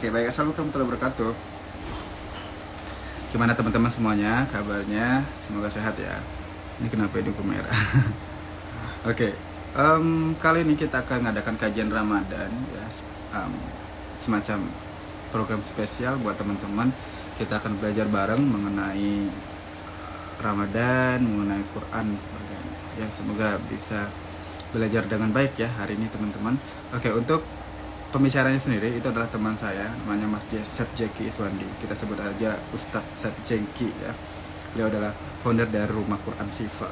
Oke, baik. Assalamualaikum warahmatullahi wabarakatuh. Gimana teman-teman semuanya? Kabarnya? Semoga sehat ya. Ini kenapa hidungku merah? Oke, kali ini kita akan mengadakan kajian Ramadan ya, em, semacam program spesial buat teman-teman. Kita akan belajar bareng mengenai Ramadan, mengenai Quran dan sebagainya. Ya, semoga bisa belajar dengan baik ya hari ini teman-teman. Oke, untuk pembicaranya sendiri itu adalah teman saya, namanya Mas Seth Jeki Iswandi. Kita sebut aja Ustadz Seth Jeki ya. Beliau adalah founder dari Rumah Quran Sifa.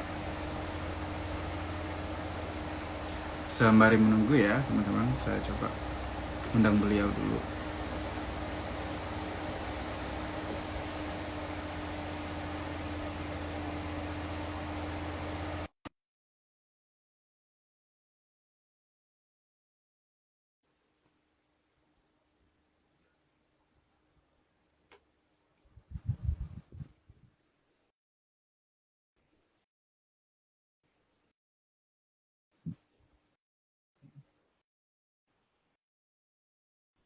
Sembari menunggu ya teman-teman, saya coba undang beliau dulu.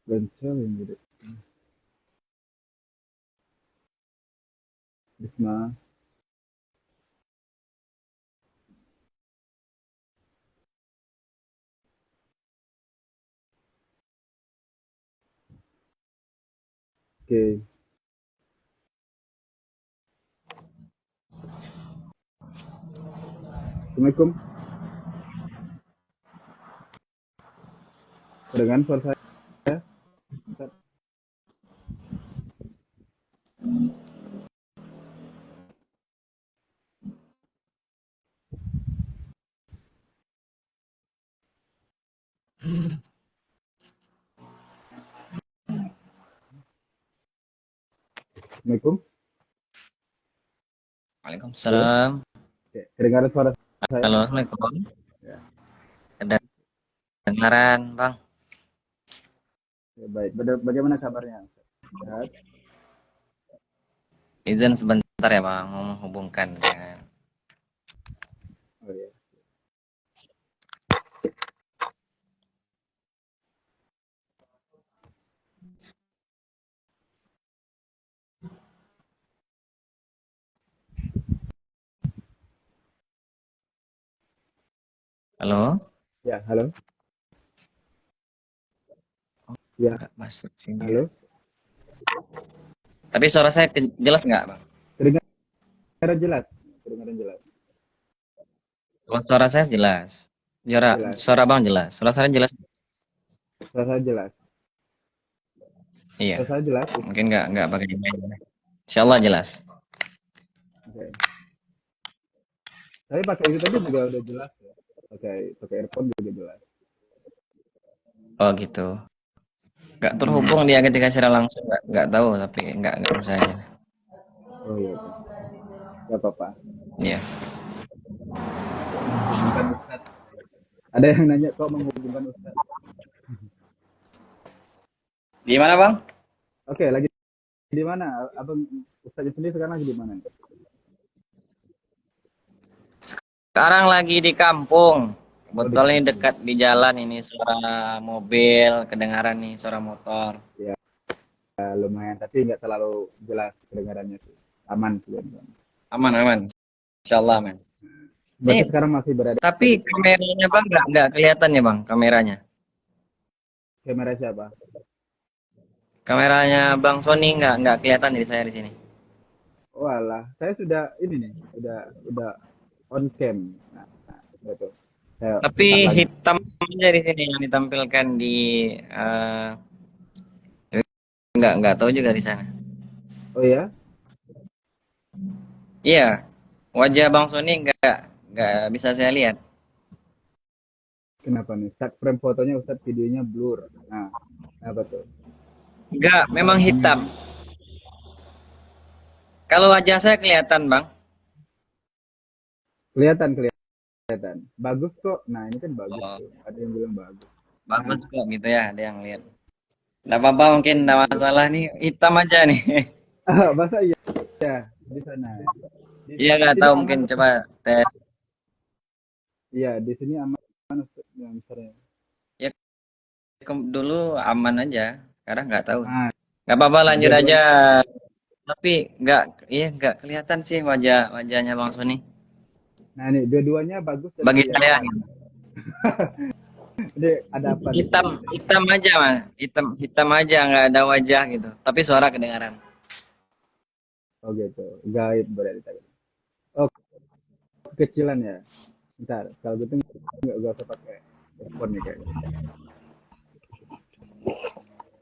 Bencel ini deh. Bisma. Oke. Assalamualaikum. Dengan suara saya. Assalamualaikum. Halo. Waalaikumsalam. Oke. Kedengaran suara saya? Halo, Assalamualaikum. Ya. Kedengaran, Bang. Ya, baik. Bagaimana kabarnya? Sehat? Izin sebentar ya, Bang, mau menghubungkan dengan. Oh ya. Halo? Ya, halo. Ya, Nggak masuk sini. halo. Tapi suara saya jelas nggak, Bang? Kedengaran jelas. Kedengaran jelas. Kalau suara saya jelas. Jelas. Suara Bang jelas. Suara saya jelas. Suara saya jelas. Iya. Suara saya jelas. Mungkin nggak pakai email. Insya Allah jelas. Oke. Saya pakai itu tadi juga udah jelas ya. Pakai earphone juga jelas. Oh gitu. Nggak terhubung dia ketika secara langsung. Nggak tahu, tapi nggak bisa aja. Oh iya, Pak. Gak apa-apa. Iya. Menghubungkan Ustad. Ada yang nanya kok menghubungkan Ustad. Di mana, Bang? Oke, lagi di mana? Abang Ustadnya sendiri sekarang lagi di mana? Sekarang lagi di kampung. Oh, di Kebetulan ini kampung. dekat di jalan ini suara mobil, kedengaran nih suara motor. Ya, lumayan, tapi nggak terlalu jelas kedengarannya sih. Aman sih. Aman. Aman, aman. Insya Allah, aman. Ini, Berarti sekarang masih berada tapi di kameranya Bang nggak kelihatan ya Bang, kameranya. kamera siapa? Kameranya Bang Sony nggak kelihatan di saya di sini. Walah, saya sudah ini nih, udah on cam. Nah, betul. Saya Tapi buka lagi. hitam aja di sini yang ditampilkan di eh, nggak tahu juga di sana. Oh ya, Iya, wajah Bang Sony nggak bisa saya lihat. kenapa nih? Start frame fotonya Ustadz, videonya blur. Nah, apa tuh? Nggak, memang hitam. Kalau wajah saya kelihatan Bang. Kelihatan, kelihatan. Bagus kok. Nah, ini kan bagus Oh, tuh. Ada yang bilang bagus. bagus Nah, kok gitu ya, ada yang lihat. Nggak apa-apa mungkin nggak masalah nih, hitam aja nih. masa iya di sana. Iya Di nggak sini tahu aman mungkin Ustadz. coba tes. Iya, di sini aman Ustadz yang misalnya. Ya dulu aman aja. Sekarang nggak tahu. Nah, Nggak apa-apa, lanjut aja. dua-duanya. Tapi nggak kelihatan sih wajahnya Bang Sony. Nah, nih dua-duanya bagus dan Bagi saya kelihatan. Jadi ada apa di hitam sini gitu? hitam aja mas, hitam hitam aja nggak ada wajah gitu. Tapi suara kedengaran. Oh gitu, gaib berarti tadi. Oh, kekecilan ya. Bentar, kalau gitu nggak usah pakai earphone nih kayaknya.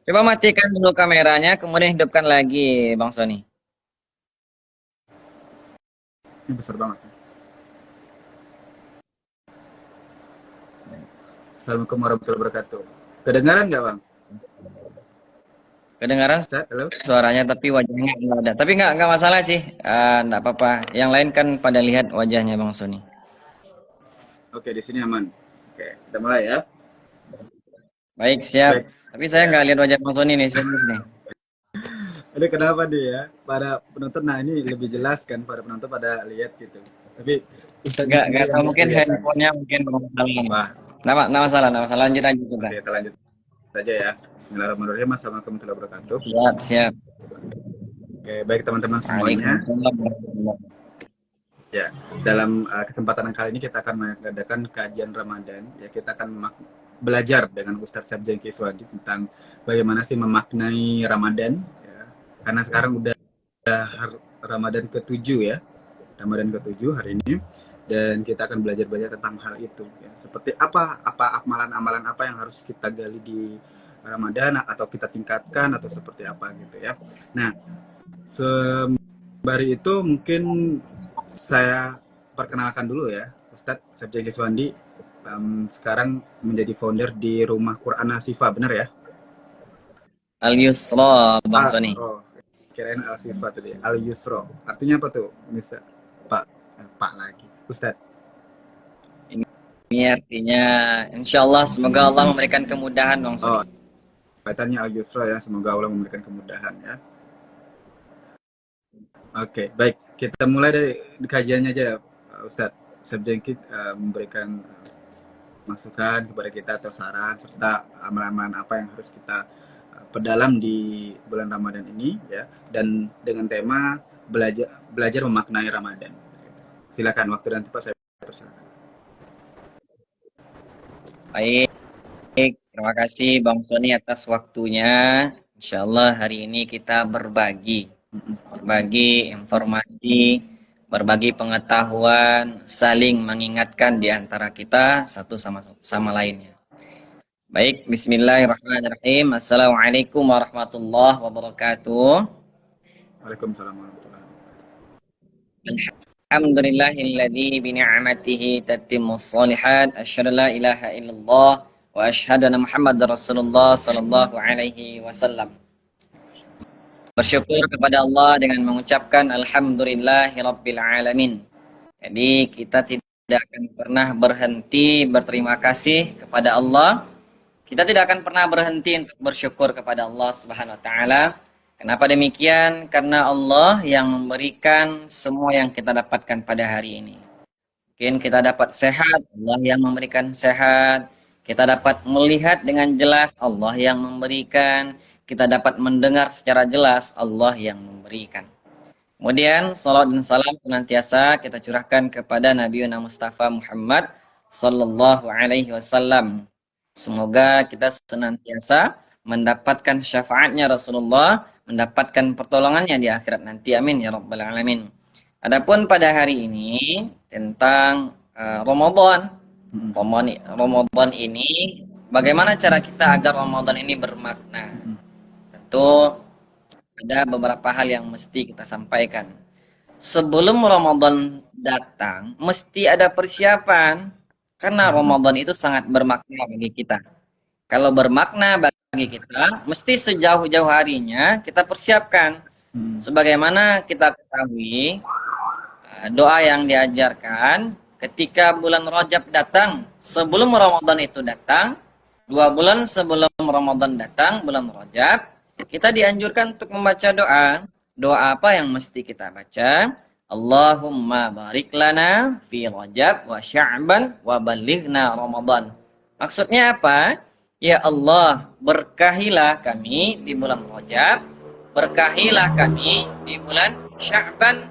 Coba matikan dulu kameranya, kemudian hidupkan lagi Bang Sony. Ini besar banget. Assalamualaikum warahmatullahi wabarakatuh. Kedengaran nggak bang? Kedengaran Ustaz, halo? suaranya tapi wajahnya nggak ada. Tapi nggak masalah sih, nggak apa-apa. Yang lain kan pada lihat wajahnya Bang Sony. Oke, di sini aman. Oke, kita mulai ya. Baik, siap. Baik. Tapi saya nggak lihat wajah Bang Sony nih, serius nih. Ini kenapa nih ya? Para penonton, nah ini lebih jelas kan, para penonton pada lihat gitu. Tapi Ustaznya Nggak sendiri yang tahu, nggak mungkin kelihatan. handphonenya mungkin bermasalah. Wah, Nggak masalah. Lanjut aja coba. oke kita lanjut saja ya. Bismillahirrahmanirrahim. Assalamualaikum warahmatullahi wabarakatuh. Siap, siap. Oke, baik teman-teman semuanya. Waalaikumsalam warahmatullahi. Ya, dalam kesempatan kali ini kita akan mengadakan kajian Ramadan. Ya, kita akan belajar dengan Ustadz Sabjeng Kiswadi tentang bagaimana sih memaknai Ramadan. Ya. Karena sekarang udah Ramadan ke-7 ya, Ramadan ke-7 hari ini. Dan kita akan belajar tentang hal itu. Ya. Seperti apa amalan-amalan apa yang harus kita gali di Ramadan atau kita tingkatkan atau seperti apa gitu ya. Nah, sembari itu mungkin saya perkenalkan dulu ya, Ustadz Sabjeng Kiswandi sekarang menjadi founder di Rumah Quran Asifa, benar ya? Al Yusra Bang Sony. Oh, kirain Al Sifa tadi, Al Yusro. Artinya apa tuh? Bisa Pak, Pak lagi, Ustadz. Ini artinya insya Allah semoga Allah memberikan kemudahan Bang Oh, Sony. kaitannya Al Yusro ya, semoga Allah memberikan kemudahan ya. Oke, baik. Kita mulai dari kajiannya aja, Ustadz. Sabjeng memberikan masukan kepada kita atau saran serta amalan-amalan apa yang harus kita perdalam di bulan Ramadan ini ya, dan dengan tema belajar memaknai Ramadan. Silakan, waktu dan tempat saya persilakan. Baik, terima kasih Bang Sony atas waktunya. Insya Allah hari ini kita berbagi informasi, berbagi pengetahuan, saling mengingatkan di antara kita satu sama lainnya. Baik, bismillahirrahmanirrahim. Assalamualaikum warahmatullahi wabarakatuh. Waalaikumsalam warahmatullahi wabarakatuh. Alhamdulillahilladzi bini'amatihi tatimmus shalihat. Asyhadu la ilaha illallah wa asyhadu anna Muhammadar Rasulullah sallallahu alaihi wasallam. Bersyukur kepada Allah dengan mengucapkan alhamdulillahirabbil alamin. Jadi kita tidak akan pernah berhenti berterima kasih kepada Allah. Kita tidak akan pernah berhenti untuk bersyukur kepada Allah Subhanahu wa taala. Kenapa demikian? Karena Allah yang memberikan semua yang kita dapatkan pada hari ini. Mungkin kita dapat sehat, Allah yang memberikan sehat. Kita dapat melihat dengan jelas, Allah yang memberikan. Kita dapat mendengar secara jelas, Allah yang memberikan. Kemudian, salat dan salam senantiasa kita curahkan kepada Nabi Mustafa Muhammad sallallahu alaihi wasallam. Semoga kita senantiasa mendapatkan syafaatnya Rasulullah, mendapatkan pertolongannya di akhirat nanti. Amin ya rabbal alamin. Adapun pada hari ini tentang Ramadan. Ramadan ini bagaimana cara kita agar Ramadan ini bermakna? Tentu ada beberapa hal yang mesti kita sampaikan. Sebelum Ramadan datang, mesti ada persiapan. Karena Ramadan itu sangat bermakna bagi kita. Kalau bermakna bagi kita, mesti sejauh-jauh harinya kita persiapkan. Sebagaimana kita ketahui, doa yang diajarkan ketika bulan Rajab datang, sebelum Ramadan itu datang, 2 bulan sebelum Ramadan datang, bulan Rajab, kita dianjurkan untuk membaca doa. Doa apa yang mesti kita baca? Allahumma barik lana fi Rajab wa Sya'ban wa balighna Ramadan. Maksudnya apa? Ya Allah, berkahilah kami di bulan Rajab, berkahilah kami di bulan Sya'ban,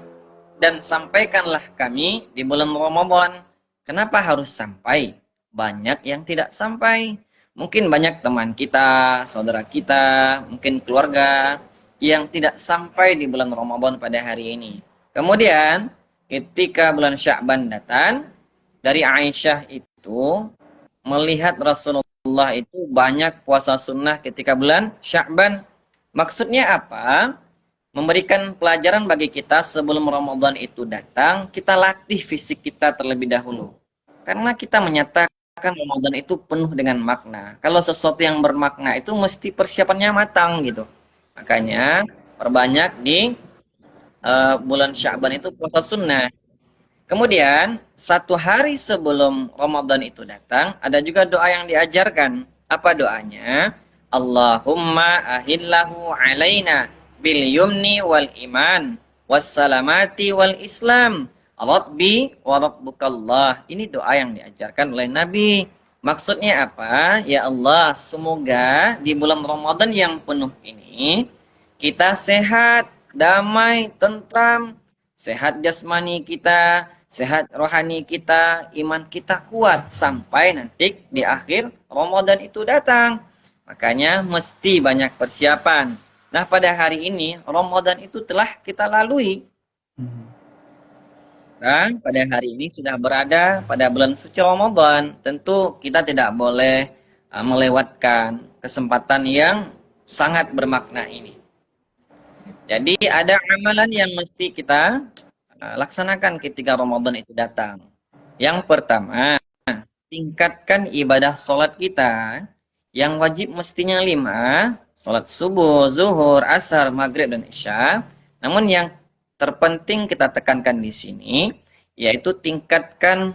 dan sampaikanlah kami di bulan Ramadan. Kenapa harus sampai? Banyak yang tidak sampai. Mungkin banyak teman kita, saudara kita, mungkin keluarga yang tidak sampai di bulan Ramadan pada hari ini. Kemudian ketika bulan Sya'ban datang, dari Aisyah itu melihat Rasulullah itu banyak puasa sunnah ketika bulan Sya'ban. Maksudnya apa? Memberikan pelajaran bagi kita sebelum Ramadan itu datang, kita latih fisik kita terlebih dahulu. Karena kita menyatakan Ramadan itu penuh dengan makna. Kalau sesuatu yang bermakna itu mesti persiapannya matang gitu. Makanya perbanyak di bulan Sya'ban itu puasa sunnah. Kemudian, satu hari sebelum Ramadan itu datang, ada juga doa yang diajarkan. Apa doanya? Allahumma ahillahu alaina bil yumni wal iman wassalamati wal islam. Rabbi wa rabbukallah. Ini doa yang diajarkan oleh Nabi. Maksudnya apa? Ya Allah, semoga di bulan Ramadan yang penuh ini, kita sehat, damai, tentram, sehat jasmani kita, sehat rohani kita, iman kita kuat sampai nanti di akhir Ramadan itu datang. Makanya mesti banyak persiapan. Nah, pada hari ini Ramadan itu telah kita lalui. Dan pada hari ini sudah berada pada bulan suci Ramadan. Tentu kita tidak boleh melewatkan kesempatan yang sangat bermakna ini. Jadi ada amalan yang mesti kita laksanakan ketika Ramadan itu datang. Yang pertama, tingkatkan ibadah sholat kita. Yang wajib mestinya 5, sholat subuh, zuhur, asar, maghrib, dan isya. Namun yang terpenting kita tekankan di sini, yaitu tingkatkan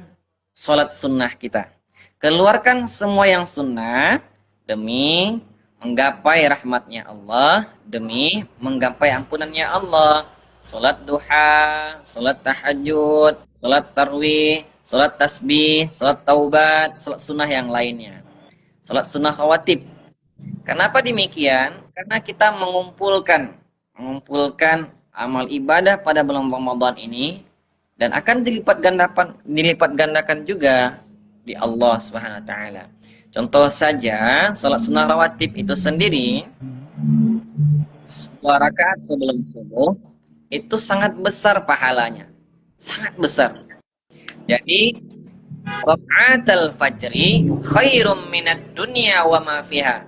sholat sunnah kita. Keluarkan semua yang sunnah demi menggapai rahmatnya Allah, demi menggapai ampunannya Allah. Sholat duha, sholat tahajud, sholat tarwih, sholat tasbih, sholat taubat, sholat sunnah yang lainnya. Sholat sunnah rawatib. Kenapa demikian? Karena kita mengumpulkan amal ibadah pada bulan Ramadan ini dan akan dilipat gandakan juga di Allah Subhanahu wa taala. Contoh saja, sholat sunnah rawatib itu sendiri 2 rakaat sebelum subuh itu sangat besar pahalanya. Sangat besar. Jadi rakaatul fajri khairum minad dunya wa ma fiha.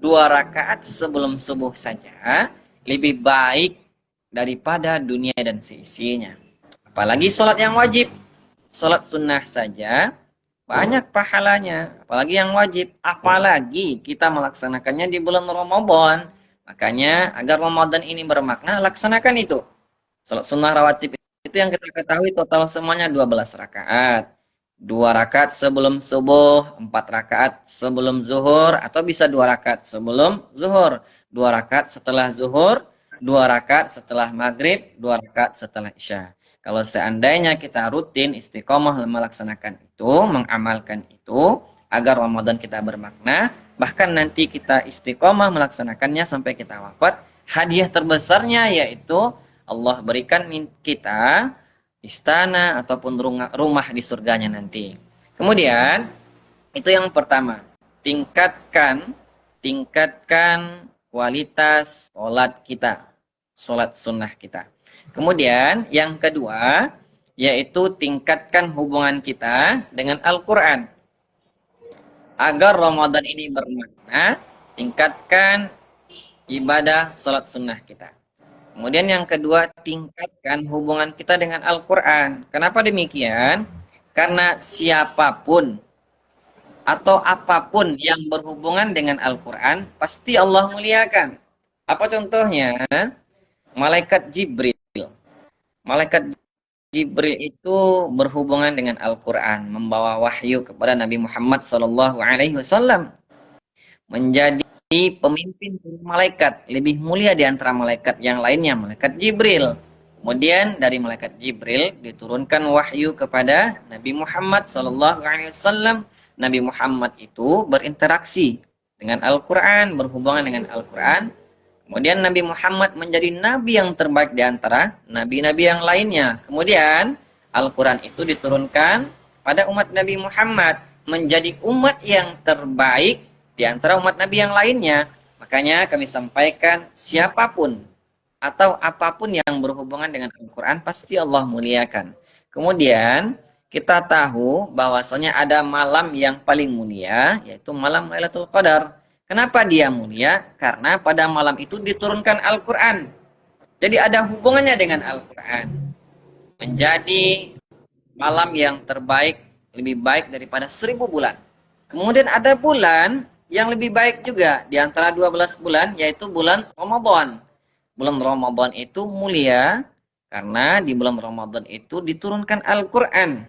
2 rakaat sebelum subuh saja lebih baik daripada dunia dan seisinya. Apalagi sholat yang wajib. Sholat sunnah saja banyak pahalanya. Apalagi yang wajib. Apalagi kita melaksanakannya di bulan Ramadan. Makanya agar Ramadan ini bermakna, laksanakan itu. Sholat sunnah rawatib itu yang kita ketahui total semuanya 12 rakaat. 2 rakaat sebelum subuh, 4 rakaat sebelum zuhur, atau bisa 2 rakaat sebelum zuhur, 2 rakaat setelah zuhur, 2 rakaat setelah maghrib, 2 rakaat setelah isya. Kalau seandainya kita rutin istiqomah melaksanakan itu, mengamalkan itu, agar Ramadan kita bermakna, bahkan nanti kita istiqomah melaksanakannya sampai kita wafat, hadiah terbesarnya yaitu Allah berikan kita istana ataupun rumah di surganya nanti. Kemudian itu yang pertama, tingkatkan kualitas sholat kita, sholat sunnah kita. Kemudian yang kedua, yaitu tingkatkan hubungan kita dengan Al-Quran. Agar Ramadan ini bermakna, tingkatkan ibadah sholat sunnah kita. Kemudian yang kedua, tingkatkan hubungan kita dengan Al-Quran. Kenapa demikian? Karena siapapun atau apapun yang berhubungan dengan Al-Quran, pasti Allah muliakan. Apa contohnya? Malaikat Jibril. Malaikat Jibril itu berhubungan dengan Al-Quran, membawa wahyu kepada Nabi Muhammad SAW, menjadi pemimpin malaikat, lebih mulia di antara malaikat yang lainnya, malaikat Jibril. Kemudian dari malaikat Jibril diturunkan wahyu kepada Nabi Muhammad SAW. Nabi Muhammad itu berinteraksi dengan Al-Quran, berhubungan dengan Al-Quran. Kemudian Nabi Muhammad menjadi nabi yang terbaik di antara nabi-nabi yang lainnya. Kemudian Al-Quran itu diturunkan pada umat Nabi Muhammad menjadi umat yang terbaik di antara umat nabi yang lainnya. Makanya kami sampaikan, siapapun atau apapun yang berhubungan dengan Al-Quran pasti Allah muliakan. Kemudian kita tahu bahwasanya ada malam yang paling mulia, yaitu malam Lailatul Qadar. Kenapa dia mulia? Karena pada malam itu diturunkan Al-Quran. Jadi ada hubungannya dengan Al-Quran. Menjadi malam yang terbaik, lebih baik daripada 1000 bulan. Kemudian ada bulan yang lebih baik juga di antara 12 bulan, yaitu bulan Ramadan. Bulan Ramadan itu mulia karena di bulan Ramadan itu diturunkan Al-Quran.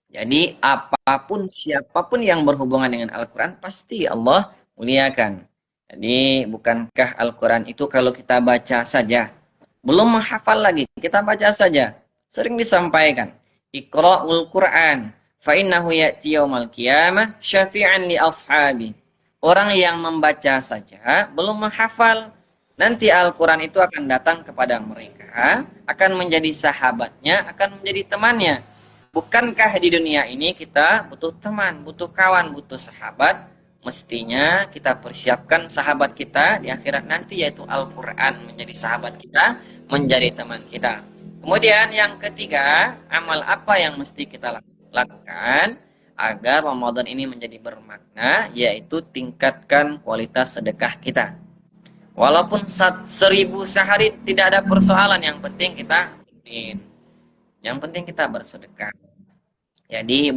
Jadi apapun, siapapun yang berhubungan dengan Al-Quran pasti Allah muliakan. Jadi bukankah Al-Quran itu kalau kita baca saja, belum menghafal lagi, kita baca saja. Sering disampaikan, Iqra'ul Quran, fa'innahu ya'ti yawmal qiyamah syafi'an li ashabi. Orang yang membaca saja, belum menghafal, nanti Al-Quran itu akan datang kepada mereka, akan menjadi sahabatnya, akan menjadi temannya. Bukankah di dunia ini kita butuh teman, butuh kawan, butuh sahabat? Mestinya kita persiapkan sahabat kita di akhirat nanti, yaitu Al-Quran menjadi sahabat kita, menjadi teman kita. Kemudian yang ketiga, amal apa yang mesti kita lakukan agar Ramadan ini menjadi bermakna, yaitu tingkatkan kualitas sedekah kita. Walaupun 1000 sehari tidak ada persoalan, yang penting kita rutin. Yang penting kita bersedekah. Jadi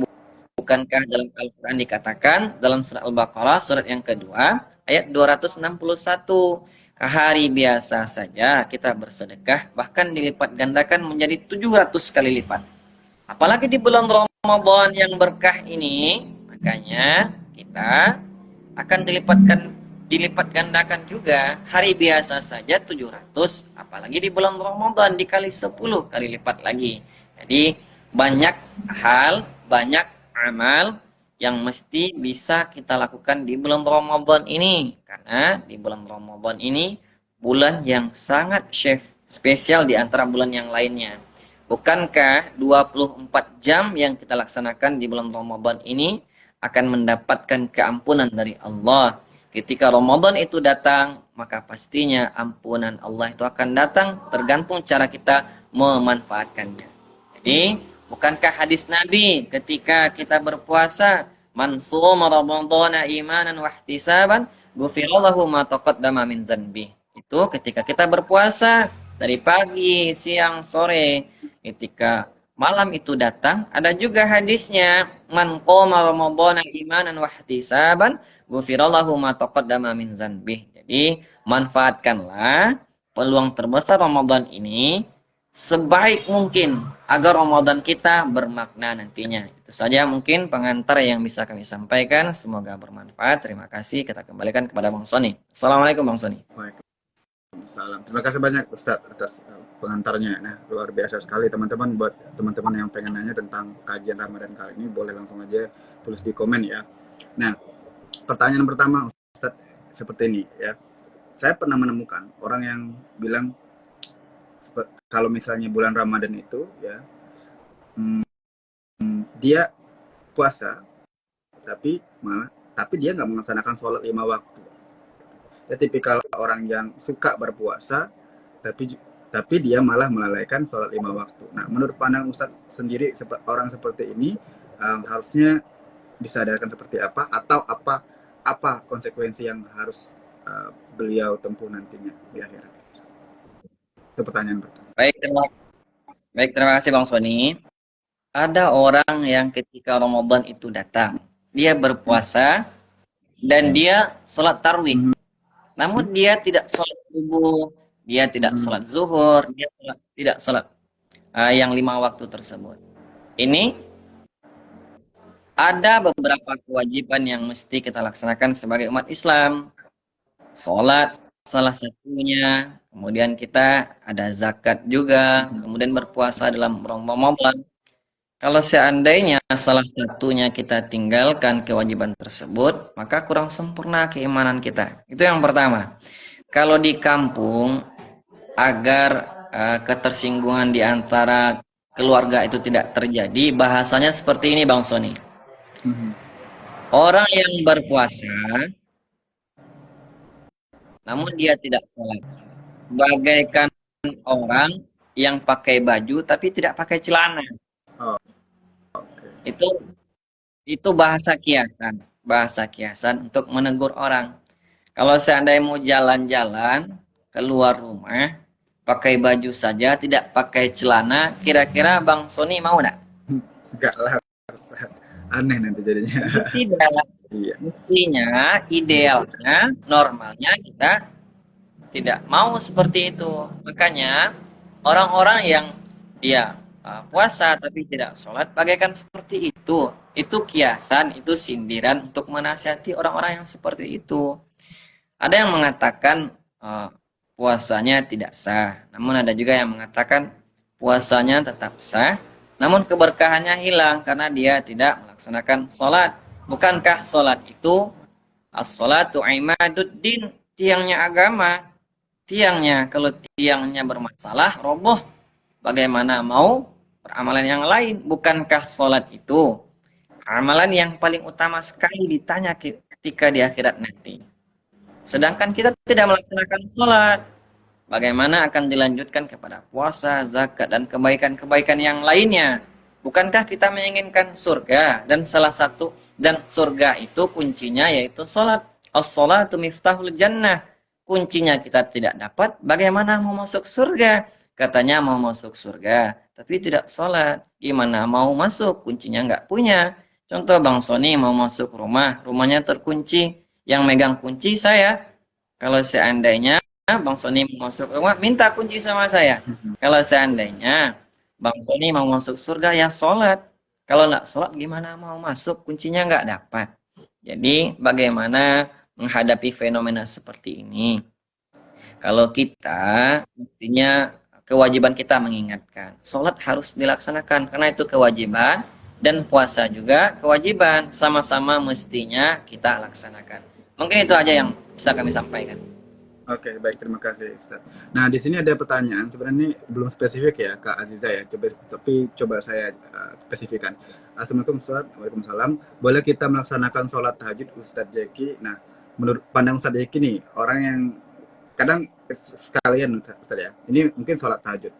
bukankah dalam Al-Quran dikatakan dalam surat Al-Baqarah surat yang kedua ayat 261, hari biasa saja kita bersedekah bahkan dilipat gandakan menjadi 700 kali lipat. Apalagi di bulan Ramadan yang berkah ini, makanya kita akan dilipat gandakan juga. Hari biasa saja 700, apalagi di bulan Ramadan dikali 10 kali lipat lagi. Jadi banyak hal, banyak amal yang mesti bisa kita lakukan di bulan Ramadan ini. Karena di bulan Ramadan ini bulan yang sangat spesial di antara bulan yang lainnya. Bukankah 24 jam yang kita laksanakan di bulan Ramadan ini akan mendapatkan keampunan dari Allah? Ketika Ramadan itu datang, maka pastinya ampunan Allah itu akan datang, tergantung cara kita memanfaatkannya. Jadi, bukankah hadis Nabi ketika kita berpuasa, man shoma ramadhana imanan wa ihtisaban, ghufirallahu ma taqaddama min dzanbi. Itu ketika kita berpuasa dari pagi, siang, sore, ketika malam itu datang, ada juga hadisnya, man qoma ramadhana imanan wa ihtisaban, ghufirallahu ma taqaddama min dzanbi. Jadi, manfaatkanlah peluang terbesar Ramadan ini sebaik mungkin agar Ramadan kita bermakna nantinya. Itu saja mungkin pengantar yang bisa kami sampaikan. Semoga bermanfaat. Terima kasih. Kita kembalikan kepada Bang Sony. Assalamualaikum Bang Sony. Waalaikumsalam. Terima kasih banyak Ustadz atas pengantarnya. Nah, luar biasa sekali teman-teman. Buat teman-teman yang pengen nanya tentang kajian Ramadan kali ini, boleh langsung aja tulis di komen ya. Nah, pertanyaan pertama Ustadz seperti ini ya. Saya pernah menemukan orang yang bilang kalau misalnya bulan Ramadan itu ya dia puasa tapi dia nggak melaksanakan sholat 5 waktu. Dia tipikal orang yang suka berpuasa tapi dia malah melalaikan sholat 5 waktu. Nah, menurut pandangan Ustadz sendiri, orang seperti ini harusnya disadarkan seperti apa, atau apa konsekuensi yang harus beliau tempuh nantinya di akhirat? Itu pertanyaan pertama. Baik, terima kasih Bang Sony. Ada orang yang ketika Ramadan itu datang, dia berpuasa dan dia sholat tarawih. Namun dia tidak sholat subuh, dia tidak sholat zuhur, dia tidak sholat yang 5 waktu tersebut. Ini ada beberapa kewajiban yang mesti kita laksanakan sebagai umat Islam. Sholat salah satunya, kemudian kita ada zakat juga, kemudian berpuasa dalam Ramadan. Kalau seandainya salah satunya kita tinggalkan kewajiban tersebut, maka kurang sempurna keimanan kita. Itu yang pertama. Kalau di kampung, agar ketersinggungan di antara keluarga itu tidak terjadi, bahasanya seperti ini Bang Sony. Mhm. Orang yang berpuasa, namun dia tidak sholat, bagaikan orang yang pakai baju tapi tidak pakai celana. Oh, oke. Itu itu bahasa kiasan untuk menegur orang. Kalau seandainya mau jalan-jalan keluar rumah, pakai baju saja, tidak pakai celana, kira-kira Bang Sony mau enggak? Enggak lah, Ustaz. Aneh nanti jadinya. Tentu tidak. Iya. Mestinya, idealnya, normalnya kita tidak mau seperti itu. Makanya orang-orang yang dia puasa tapi tidak sholat bagaikan seperti itu. Itu kiasan, itu sindiran untuk menasihati orang-orang yang seperti itu. Ada yang mengatakan puasanya tidak sah, namun ada juga yang mengatakan puasanya tetap sah, namun keberkahannya hilang karena dia tidak melaksanakan sholat. Bukankah sholat itu as-sholatu imaduddin, tiangnya agama, tiangnya. Kalau tiangnya bermasalah, roboh. Bagaimana mau peramalan yang lain? Bukankah sholat itu amalan yang paling utama sekali ditanya ketika di akhirat nanti? Sedangkan kita tidak melaksanakan sholat, bagaimana akan dilanjutkan kepada puasa, zakat, dan kebaikan-kebaikan yang lainnya? Bukankah kita menginginkan surga? Dan salah satu, dan surga itu kuncinya yaitu sholat. As-sholatu miftahul jannah. Kuncinya kita tidak dapat, bagaimana mau masuk surga? Katanya mau masuk surga, tapi tidak sholat. Gimana mau masuk? Kuncinya nggak punya. Contoh Bang Sony mau masuk rumah, rumahnya terkunci. Yang megang kunci saya. Kalau seandainya Bang Sony mau masuk rumah, minta kunci sama saya. Kalau seandainya Bang Sony mau masuk surga, ya sholat. Kalau nggak sholat, gimana mau masuk? Kuncinya nggak dapat. Jadi, bagaimana menghadapi fenomena seperti ini? Kalau kita, mestinya kewajiban kita mengingatkan. Sholat harus dilaksanakan, karena itu kewajiban. Dan puasa juga kewajiban. Sama-sama mestinya kita laksanakan. Mungkin itu aja yang bisa kami sampaikan. Oke, baik, terima kasih, Ustaz. Nah, di sini ada pertanyaan, sebenarnya ini belum spesifik ya, Kak Aziza ya, coba saya spesifikkan. Assalamualaikum Ustaz, Waalaikumsalam. Boleh kita melaksanakan sholat tahajud Ustadz Jeki? Nah, menurut pandang Ustadz Jeki nih, orang yang kadang sekalian Ustadz ya, ini mungkin sholat tahajud.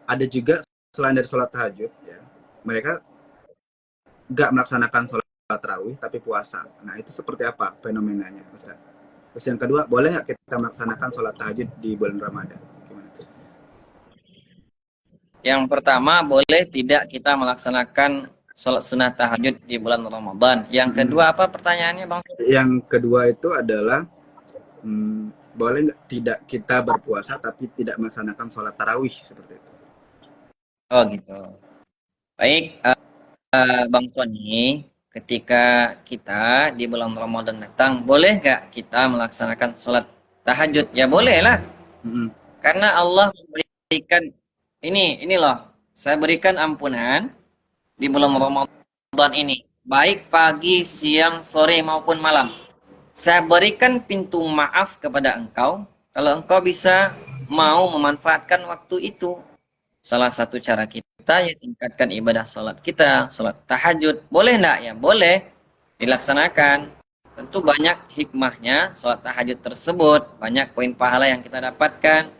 Ada juga selain dari sholat tahajud, ya, mereka nggak melaksanakan sholat tarawih tapi puasa. Nah, itu seperti apa fenomenanya, Ustaz? Terus yang kedua, boleh nggak kita melaksanakan sholat tahajud di bulan Ramadan? Gimana tuh? Yang pertama, boleh tidak kita melaksanakan sholat sunnah tahajud di bulan Ramadan. Yang Hmm. kedua, apa pertanyaannya Bang? Yang kedua itu adalah boleh nggak tidak kita berpuasa tapi tidak melaksanakan sholat tarawih seperti itu? Oh gitu. Baik, Bang Sony, ketika kita di bulan Ramadan datang, boleh nggak kita melaksanakan sholat tahajud? Ya boleh lah, Hmm. karena Allah memberikan ini loh, saya berikan ampunan di bulan Ramadan ini, baik pagi, siang, sore maupun malam. Saya berikan pintu maaf kepada engkau, kalau engkau bisa mau memanfaatkan waktu itu. Salah satu cara kita ya tingkatkan ibadah sholat kita, sholat tahajud. Boleh enggak? Ya boleh dilaksanakan. Tentu banyak hikmahnya sholat tahajud tersebut, banyak poin pahala yang kita dapatkan.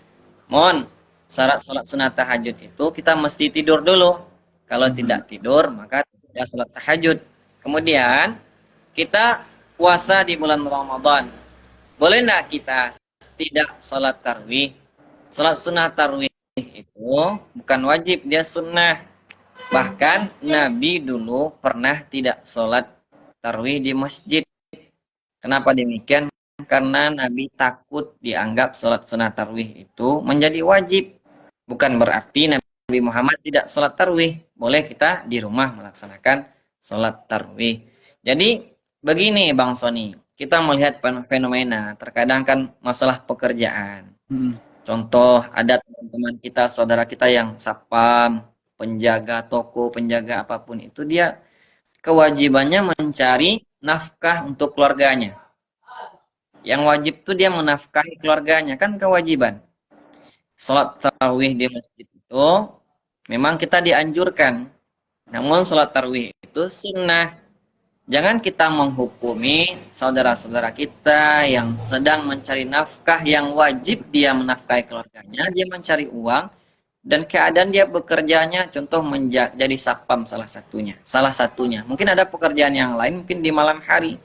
Mohon, syarat sholat sunat tahajud itu kita mesti tidur dulu. Kalau Hmm. tidak tidur, maka tidak sholat tahajud. Kemudian, kita puasa di bulan Ramadan. Boleh enggak kita tidak sholat tarwih? Sholat sunat tarwih itu bukan wajib, dia sunnah. Bahkan Nabi dulu pernah tidak sholat tarwih di masjid. Kenapa demikian? Karena Nabi takut dianggap sholat sunat tarwih itu menjadi wajib. Bukan berarti Nabi Muhammad tidak sholat tarwih. Boleh kita di rumah melaksanakan sholat tarwih. Jadi begini Bang Sony, kita melihat fenomena. Terkadang kan masalah pekerjaan. Hmm. Contoh ada teman-teman kita, saudara kita yang sapam, penjaga toko, penjaga apapun itu, dia kewajibannya mencari nafkah untuk keluarganya. Yang wajib tuh dia menafkahi keluarganya, kan kewajiban. Sholat tarawih di masjid itu memang kita dianjurkan. Namun sholat tarawih itu sunnah. Jangan kita menghukumi saudara-saudara kita yang sedang mencari nafkah, yang wajib dia menafkahi keluarganya, dia mencari uang, dan keadaan dia bekerjanya contoh menjadi satpam salah satunya. Salah satunya. Mungkin ada pekerjaan yang lain, mungkin di malam hari,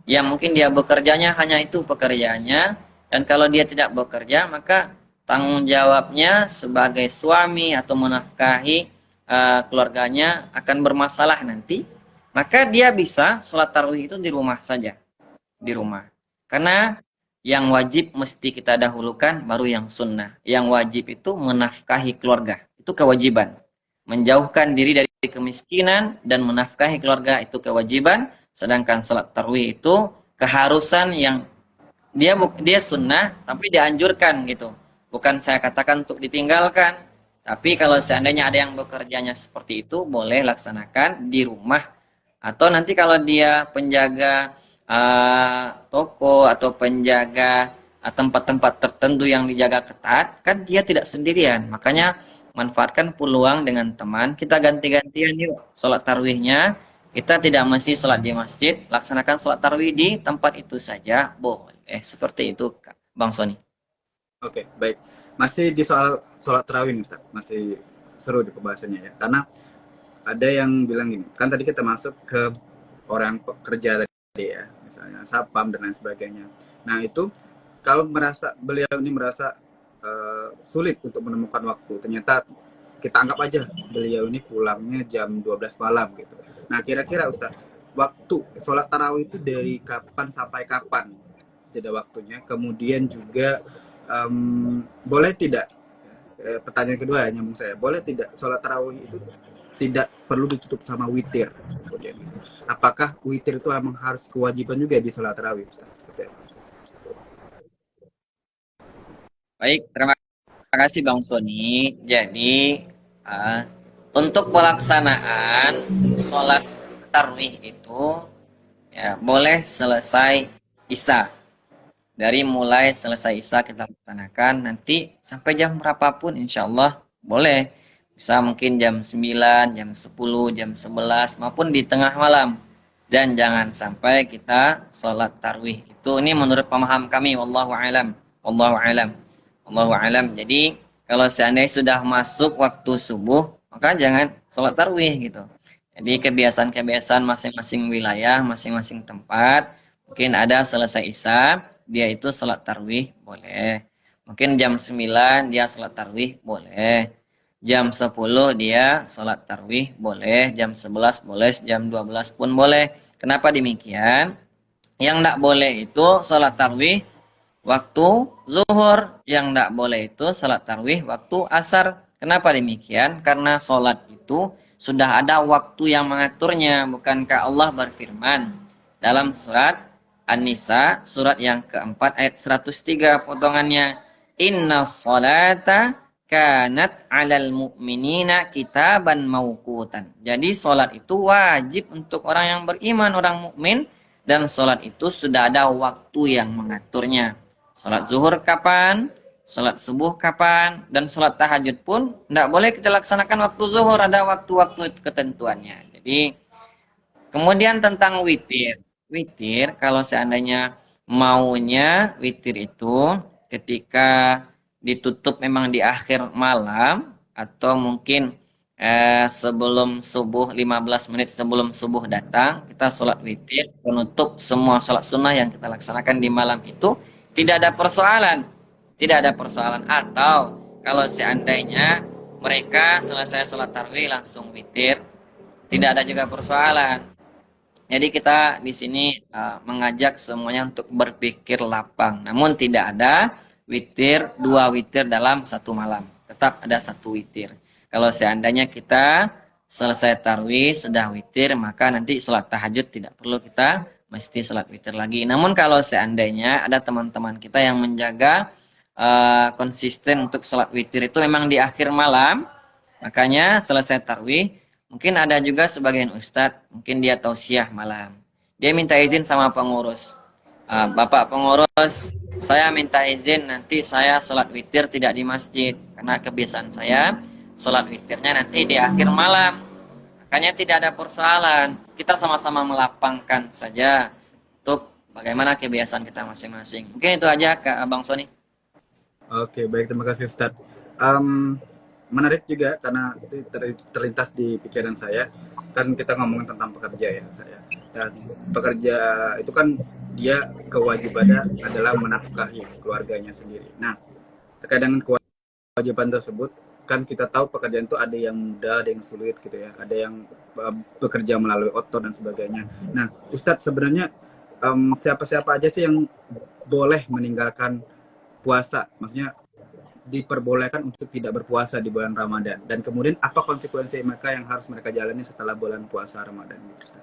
yang mungkin dia bekerjanya hanya itu pekerjaannya, dan kalau dia tidak bekerja, maka tanggung jawabnya sebagai suami atau menafkahi keluarganya akan bermasalah nanti. Maka dia bisa sholat tarawih itu di rumah saja, di rumah. Karena yang wajib mesti kita dahulukan, baru yang sunnah. Yang wajib itu menafkahi keluarga, itu kewajiban. Menjauhkan diri dari kemiskinan dan menafkahi keluarga itu kewajiban. Sedangkan sholat tarawih itu keharusan yang dia sunnah, tapi dianjurkan gitu. Bukan saya katakan untuk ditinggalkan, tapi kalau seandainya ada yang bekerjanya seperti itu, boleh laksanakan di rumah. Atau nanti kalau dia penjaga toko atau penjaga tempat-tempat tertentu yang dijaga ketat, kan dia tidak sendirian. Makanya manfaatkan peluang dengan teman, kita ganti-gantian yuk sholat tarawihnya. Kita tidak mesti sholat di masjid, laksanakan sholat tarawih di tempat itu saja, boleh. Seperti itu, Bang Sony. Oke, baik. Masih di soal sholat tarawih nih, Ustaz. Masih seru di pembahasannya ya. Karena ada yang bilang gini, kan tadi kita masuk ke orang pekerja tadi ya, misalnya sapam dan lain sebagainya. Nah itu kalau beliau ini merasa sulit untuk menemukan waktu, ternyata kita anggap aja beliau ini pulangnya jam 12 malam gitu. Nah kira-kira Ustaz, waktu sholat tarawih itu dari kapan sampai kapan jeda waktunya? Kemudian juga boleh tidak, pertanyaan kedua nyambung saya, boleh tidak sholat tarawih itu tidak perlu ditutup sama witir? Kemudian, apakah witir itu memang harus kewajiban juga di sholat tarawih, Ustaz? Baik, terima kasih Bang Sony. Jadi untuk pelaksanaan sholat tarawih itu ya boleh selesai isya. Dari mulai selesai isya kita laksanakan nanti sampai jam berapapun insya Allah boleh. Bisa mungkin jam 9, jam 10, jam 11 maupun di tengah malam. Dan jangan sampai kita sholat tarawih itu, ini menurut pemaham kami, wallahu alam. Wallahu alam. Wallahu alam. Jadi kalau seandainya sudah masuk waktu subuh, maka jangan sholat tarawih gitu. Jadi kebiasaan-kebiasaan masing-masing wilayah, masing-masing tempat, mungkin ada selesai isya, dia itu sholat tarawih boleh. Mungkin jam 9 dia sholat tarawih boleh. Jam 10 dia sholat tarawih boleh. Jam 11 boleh. Jam 12 pun boleh. Kenapa demikian? Yang tidak boleh itu sholat tarawih waktu zuhur. Yang tidak boleh itu sholat tarawih waktu asar. Kenapa demikian? Karena sholat itu sudah ada waktu yang mengaturnya. Bukankah Allah berfirman dalam surat An-Nisa, surat yang keempat ayat 103 potongannya, inna sholata kanat 'alal mu'minina kitaban mauqutan. Jadi salat itu wajib untuk orang yang beriman, orang mukmin, dan salat itu sudah ada waktu yang mengaturnya. Salat zuhur kapan, salat subuh kapan, dan salat tahajud pun tidak boleh kita laksanakan waktu zuhur, ada waktu-waktu ketentuannya. Jadi kemudian tentang witir. Witir kalau seandainya maunya witir itu ketika ditutup memang di akhir malam atau mungkin sebelum subuh 15 menit sebelum subuh datang kita sholat witir penutup semua sholat sunnah yang kita laksanakan di malam itu, tidak ada persoalan. Atau kalau seandainya mereka selesai sholat tarawih langsung witir, tidak ada juga persoalan. Jadi kita di sini mengajak semuanya untuk berpikir lapang, namun tidak ada witir, 2 witir dalam satu malam. Tetap ada 1 witir. Kalau seandainya kita selesai tarawih sudah witir, maka nanti sholat tahajud tidak perlu kita mesti sholat witir lagi. Namun kalau seandainya ada teman-teman kita yang menjaga konsisten untuk sholat witir itu memang di akhir malam, Makanya selesai tarawih, mungkin ada juga sebagian ustadz, mungkin dia tausiah malam. Dia minta izin sama pengurus. Bapak pengurus, saya minta izin nanti saya sholat witir tidak di masjid. Karena kebiasaan saya, sholat witirnya nanti di akhir malam. Makanya tidak ada persoalan. Kita sama-sama melapangkan saja untuk bagaimana kebiasaan kita masing-masing. Mungkin itu aja Kak Abang Sony. Oke, baik, terima kasih Ustadz. Em, Menarik juga karena itu terlintas di pikiran saya. Kan kita ngomongin tentang pekerja ya saya. Dan pekerja itu kan dia kewajibannya adalah menafkahi keluarganya sendiri. Nah, terkait dengan kewajiban tersebut, kan kita tahu pekerjaan itu ada yang mudah, ada yang sulit gitu ya. Ada yang bekerja melalui otot dan sebagainya. Nah, Ustadz sebenarnya siapa-siapa aja sih yang boleh meninggalkan puasa? Maksudnya diperbolehkan untuk tidak berpuasa di bulan Ramadan, dan kemudian apa konsekuensi mereka yang harus mereka jalani setelah bulan puasa Ramadan gitu.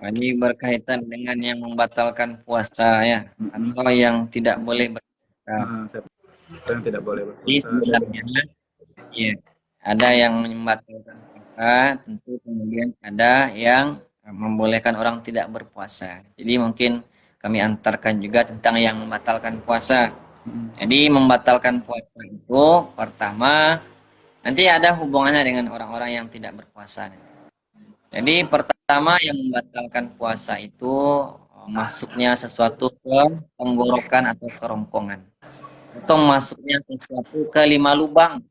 Ini berkaitan dengan yang membatalkan puasa ya, atau yang tidak boleh berpuasa. Siapa yang tidak boleh Jadi berpuasa? sebenarnya ya, ada yang membatalkan puasa, tentu kemudian ada yang membolehkan orang tidak berpuasa. Jadi mungkin kami antarkan juga tentang yang membatalkan puasa. Jadi membatalkan puasa itu pertama nanti ada hubungannya dengan orang-orang yang tidak berpuasa. Jadi pertama yang membatalkan puasa itu masuknya sesuatu ke tenggorokan atau kerongkongan. Atau masuknya sesuatu ke 5 lubang.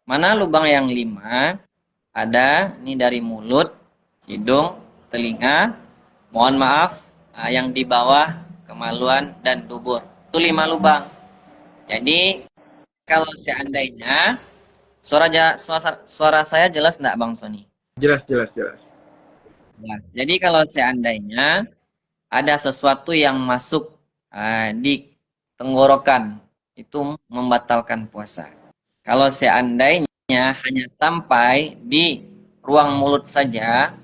Mana lubang yang 5? Ada ini dari mulut, hidung, telinga, mohon maaf, yang di bawah kemaluan dan dubur. Itu 5 lubang. Jadi kalau seandainya suara saya jelas enggak Bang Sony? Jelas, jelas, jelas. Nah, jadi kalau seandainya ada sesuatu yang masuk di tenggorokan, itu membatalkan puasa. Kalau seandainya hanya sampai di ruang mulut saja,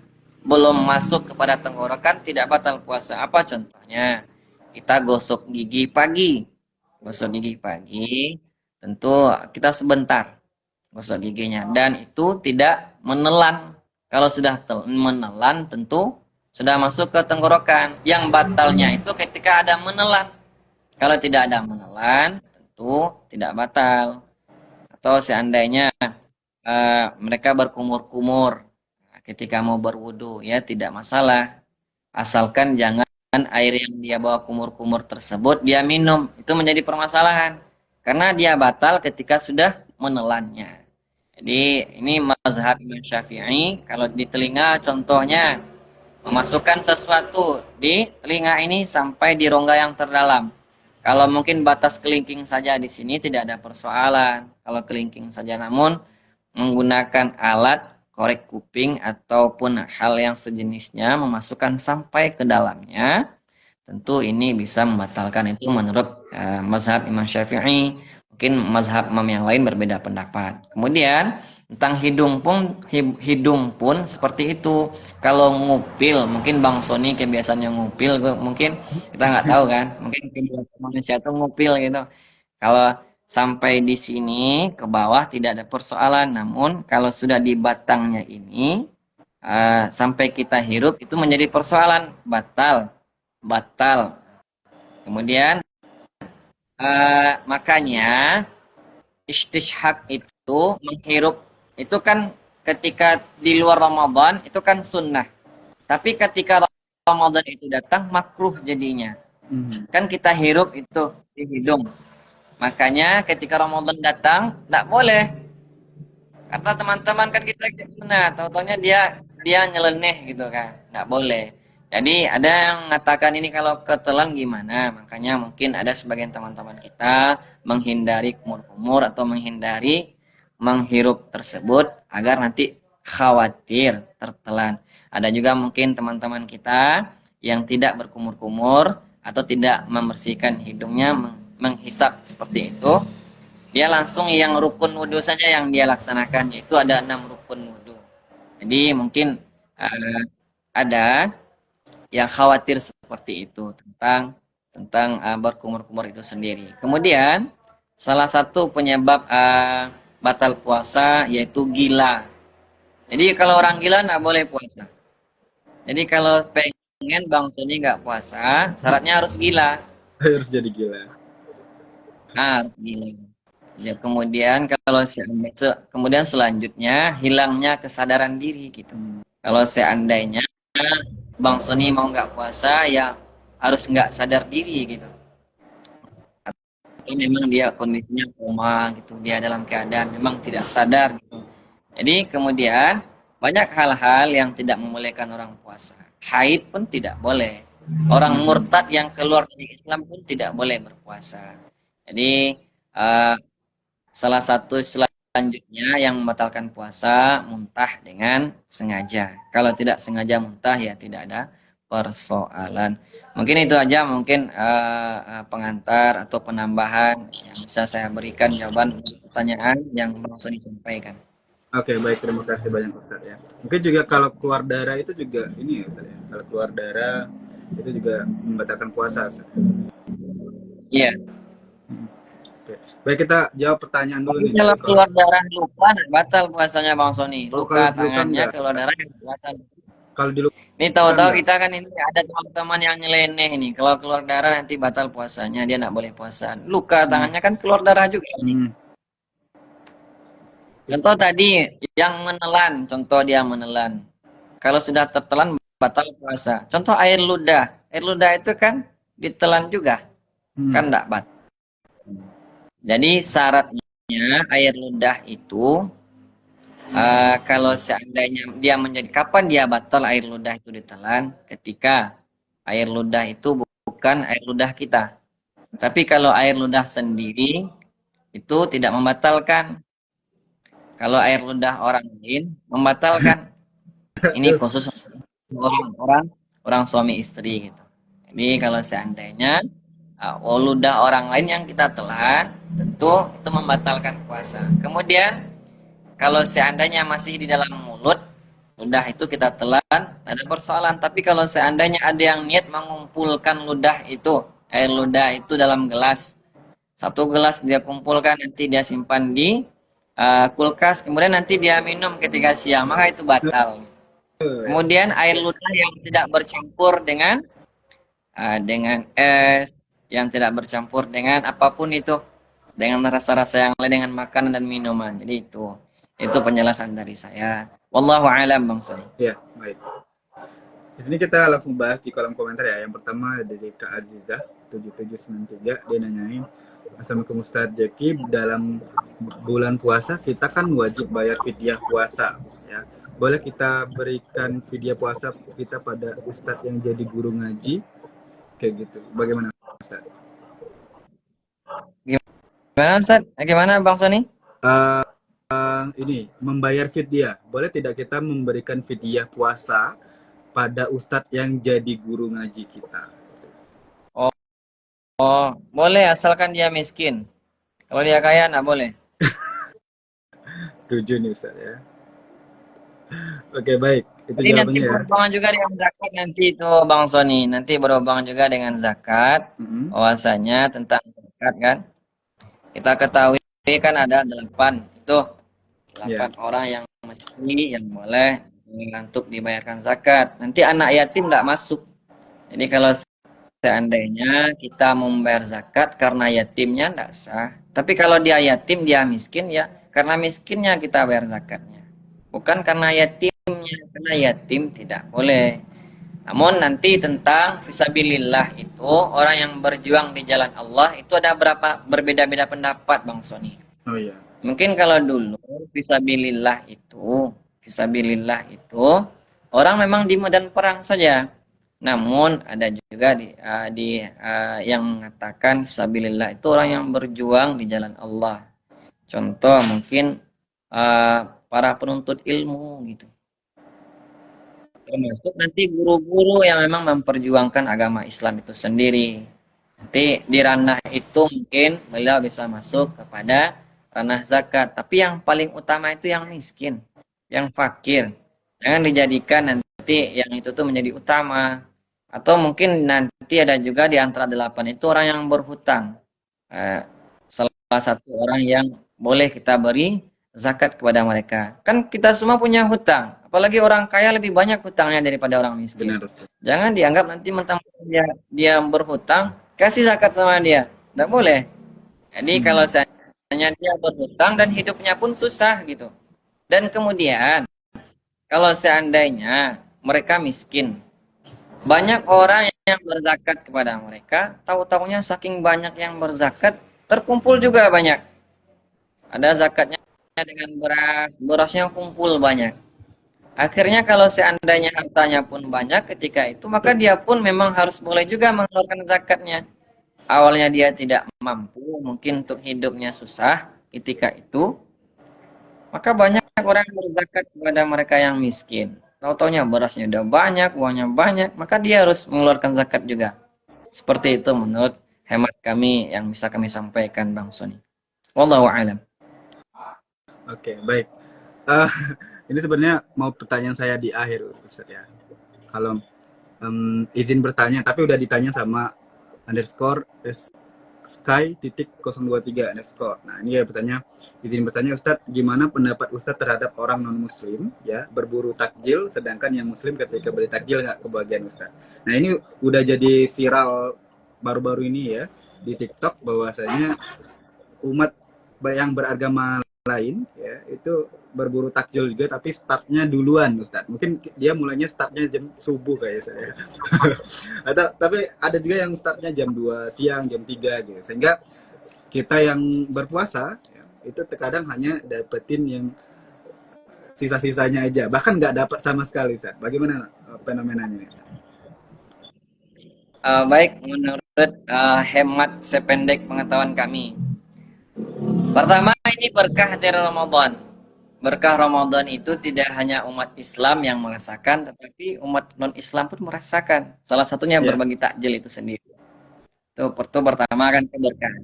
belum masuk kepada tenggorokan, tidak batal puasa. Apa contohnya? Kita gosok gigi pagi. Gosok gigi pagi, tentu kita sebentar gosok giginya. Dan itu tidak menelan. Kalau sudah menelan, tentu sudah masuk ke tenggorokan. Yang batalnya itu ketika ada menelan. Kalau tidak ada menelan, tentu tidak batal. Atau seandainya mereka berkumur-kumur ketika mau berwudu, ya tidak masalah. Asalkan jangan air yang dia bawa kumur-kumur tersebut dia minum. Itu menjadi permasalahan. Karena dia batal ketika sudah menelannya. Jadi ini mazhab Imam Syafi'i. Kalau di telinga contohnya memasukkan sesuatu di telinga ini sampai di rongga yang terdalam. Kalau mungkin batas kelingking saja di sini tidak ada persoalan. Kalau kelingking saja, namun menggunakan alat korek kuping ataupun hal yang sejenisnya memasukkan sampai ke dalamnya, tentu ini bisa membatalkan. Itu menurut mazhab Imam Syafi'i. Mungkin mazhab imam yang lain berbeda pendapat. Kemudian tentang hidung pun seperti itu. Kalau ngupil, mungkin Bang Sony kebiasaannya ngupil, mungkin kita nggak tahu kan. Mungkin kebiasaan manusia itu ngupil gitu. Kalau sampai di sini ke bawah tidak ada persoalan. Namun kalau sudah di batangnya ini sampai kita hirup itu menjadi persoalan, batal, batal. Kemudian makanya istishhaq itu menghirup itu kan ketika di luar Ramadan itu kan sunnah. Tapi ketika Ramadan itu datang makruh jadinya. Kan kita hirup itu di hidung. Makanya ketika Ramadan datang tidak boleh. Karena teman-teman kan kita nah tahu-taunya dia nyeleneh gitu kan. Tidak boleh. Jadi ada yang mengatakan ini kalau ketelan gimana? Makanya mungkin ada sebagian teman-teman kita menghindari kumur-kumur atau menghindari menghirup tersebut agar nanti khawatir tertelan. Ada juga mungkin teman-teman kita yang tidak berkumur-kumur atau tidak membersihkan hidungnya, menghisap seperti itu. Dia langsung yang rukun wudhu saja yang dia laksanakan, yaitu ada 6 rukun wudhu. Jadi mungkin ada yang khawatir seperti itu tentang berkumur-kumur itu sendiri. Kemudian salah satu penyebab batal puasa, yaitu gila. Jadi kalau orang gila nggak boleh puasa. Jadi kalau pengen Bang Sony nggak puasa, syaratnya harus gila. Harus jadi gila. Nah, harus gila. Ya, kemudian kalau kemudian selanjutnya hilangnya kesadaran diri gitu. Kalau seandainya Bang Sony mau nggak puasa, ya harus nggak sadar diri gitu. Atau memang dia kondisinya koma gitu, dia dalam keadaan memang tidak sadar gitu. Jadi kemudian banyak hal-hal yang tidak membolehkan orang puasa. Haid pun tidak boleh. Orang murtad yang keluar dari Islam pun tidak boleh berpuasa. Jadi eh, salah satu selanjutnya yang membatalkan puasa muntah dengan sengaja. Kalau tidak sengaja muntah ya tidak ada persoalan. Mungkin itu aja mungkin pengantar atau penambahan yang bisa saya berikan jawaban untuk pertanyaan yang Bang Sony sampaikan. Oke, baik, terima kasih banyak Ustadz ya. Mungkin juga kalau keluar darah itu juga ini ya Ustadz ya. Kalau keluar darah itu juga membatalkan puasa Ustadz. Iya. Oke. Baik, kita jawab pertanyaan dulu Tapi nih kalau dari kalau keluar darah luka batal puasanya Bang Sony. oh, kalau Luka diluka tangannya enggak. keluar darah batal. Kalau diluka Ini tahu-tahu enggak. kita kan ini ada teman-teman yang nyeleneh ini. Kalau keluar darah nanti batal puasanya, dia nggak boleh puasa. Luka Hmm. tangannya kan keluar darah juga ini. Hmm. Contoh tadi yang menelan, contoh dia menelan. Kalau sudah tertelan batal puasa. Contoh air ludah. Air ludah itu kan ditelan juga. Hmm. Kan enggak batal. Jadi syaratnya air ludah itu kalau seandainya dia menjadi kapan dia batal air ludah itu ditelan ketika air ludah itu bukan air ludah kita. Tapi kalau air ludah sendiri itu tidak membatalkan. Kalau air ludah orang lain membatalkan. Ini khusus orang suami istri gitu. Jadi kalau seandainya ludah orang lain yang kita telan, tentu itu membatalkan puasa. Kemudian kalau seandainya masih di dalam mulut, ludah itu kita telan, ada persoalan. Tapi kalau seandainya ada yang niat mengumpulkan ludah itu, air ludah itu dalam gelas, satu gelas dia kumpulkan, nanti dia simpan di kulkas, kemudian nanti dia minum ketika siang, maka itu batal. Kemudian air ludah yang tidak bercampur dengan es, yang tidak bercampur dengan apapun itu, dengan rasa-rasa yang lain, dengan makanan dan minuman. Jadi itu penjelasan dari saya. Wallahu a'lam Bang Sony. Ya, baik. Di sini kita langsung bahas di kolom komentar ya. Yang pertama dari Kak Azizah 7793, dia nanyain, Assalamualaikum Ustadz Jaki, dalam bulan puasa kita kan wajib bayar fidyah puasa ya. Boleh kita berikan fidyah puasa kita pada Ustadz yang jadi guru ngaji kayak gitu. Bagaimana Ustadz? Gimana Ustaz? Gimana Bang Sony? Ini membayar fidyah. Boleh tidak kita memberikan fidyah puasa pada Ustadz yang jadi guru ngaji kita? Oh, boleh asalkan dia miskin. Kalau dia kaya nggak boleh. Setuju nih Ustadz ya. Oke, baik. Itu Jadi nanti jawabannya ya. berhubungan juga dengan zakat nanti itu Bang Sony. Nanti berhubungan juga dengan zakat. Bahwasanya tentang zakat kan. Kita ketahui kan ada 8 itu 8 orang yang mesti yang boleh untuk dibayarkan zakat. Nanti anak yatim nggak masuk. Jadi kalau seandainya kita membayar zakat karena yatimnya nggak sah. Tapi kalau dia yatim, dia miskin ya karena miskinnya kita bayar zakatnya. Bukan karena yatimnya, karena yatim tidak boleh. Namun nanti tentang fisabilillah itu orang yang berjuang di jalan Allah itu ada berbeda-beda pendapat Bang Sony. Oh iya. Mungkin kalau dulu fisabilillah itu orang memang di medan perang saja. Namun ada juga yang mengatakan fisabilillah itu orang yang berjuang di jalan Allah. Contoh mungkin para penuntut ilmu gitu. Termasuk nanti guru-guru yang memang memperjuangkan agama Islam itu sendiri. Nanti di ranah itu mungkin beliau bisa masuk kepada ranah zakat. Tapi yang paling utama itu yang miskin, yang fakir. Jangan dijadikan nanti yang itu tuh menjadi utama. Atau mungkin nanti ada juga di antara 8 itu orang yang berhutang. Salah satu orang yang boleh kita beri zakat kepada mereka. Kan kita semua punya hutang, apalagi orang kaya lebih banyak hutangnya daripada orang miskin. Benar Ustaz. Jangan dianggap nanti mentang-mentang dia berhutang, kasih zakat sama dia. Tidak boleh. Jadi kalau Hmm. seandainya dia berhutang dan hidupnya pun susah gitu. Dan kemudian kalau seandainya mereka miskin, banyak orang yang berzakat kepada mereka, tahu-tahunya saking banyak yang berzakat, terkumpul juga banyak. Ada zakatnya dengan beras, berasnya kumpul banyak. Akhirnya kalau seandainya hartanya pun banyak ketika itu, maka dia pun memang harus boleh juga mengeluarkan zakatnya. Awalnya dia tidak mampu, mungkin untuk hidupnya susah ketika itu, maka banyak orang yang berzakat kepada mereka yang miskin. Tahu-taunya berasnya udah banyak, uangnya banyak, maka dia harus mengeluarkan zakat juga. Seperti itu menurut hemat kami yang bisa kami sampaikan Bang Sony. Wallahu a'lam. Oke, baik. Eh, ini sebenarnya mau pertanyaan saya di akhir Ustaz ya. Kalau izin bertanya, tapi udah ditanya sama underscore sky titik 023 underscore. Nah ini ya bertanya, izin bertanya Ustadz, gimana pendapat Ustadz terhadap orang non Muslim ya berburu takjil, sedangkan yang Muslim ketika beli takjil nggak kebagian Ustadz. Nah ini udah jadi viral baru-baru ini ya di TikTok bahwasanya umat yang beragama lain ya itu berburu takjil juga tapi startnya duluan Ustadz. Mungkin dia mulainya startnya jam subuh kayak saya. Atau tapi ada juga yang startnya jam 2 siang, jam 3 gitu. Sehingga kita yang berpuasa ya, itu terkadang hanya dapetin yang sisa-sisanya aja, bahkan nggak dapat sama sekali Ustadz. Bagaimana fenomenanya Ustadz? Baik, menurut hemat sependek pengetahuan kami. Pertama, ini berkah dari Ramadan. Berkah Ramadan itu tidak hanya umat Islam yang merasakan, tetapi umat non-Islam pun merasakan. Salah satunya Ya, berbagi takjil itu sendiri. Itu pertama kan keberkahan.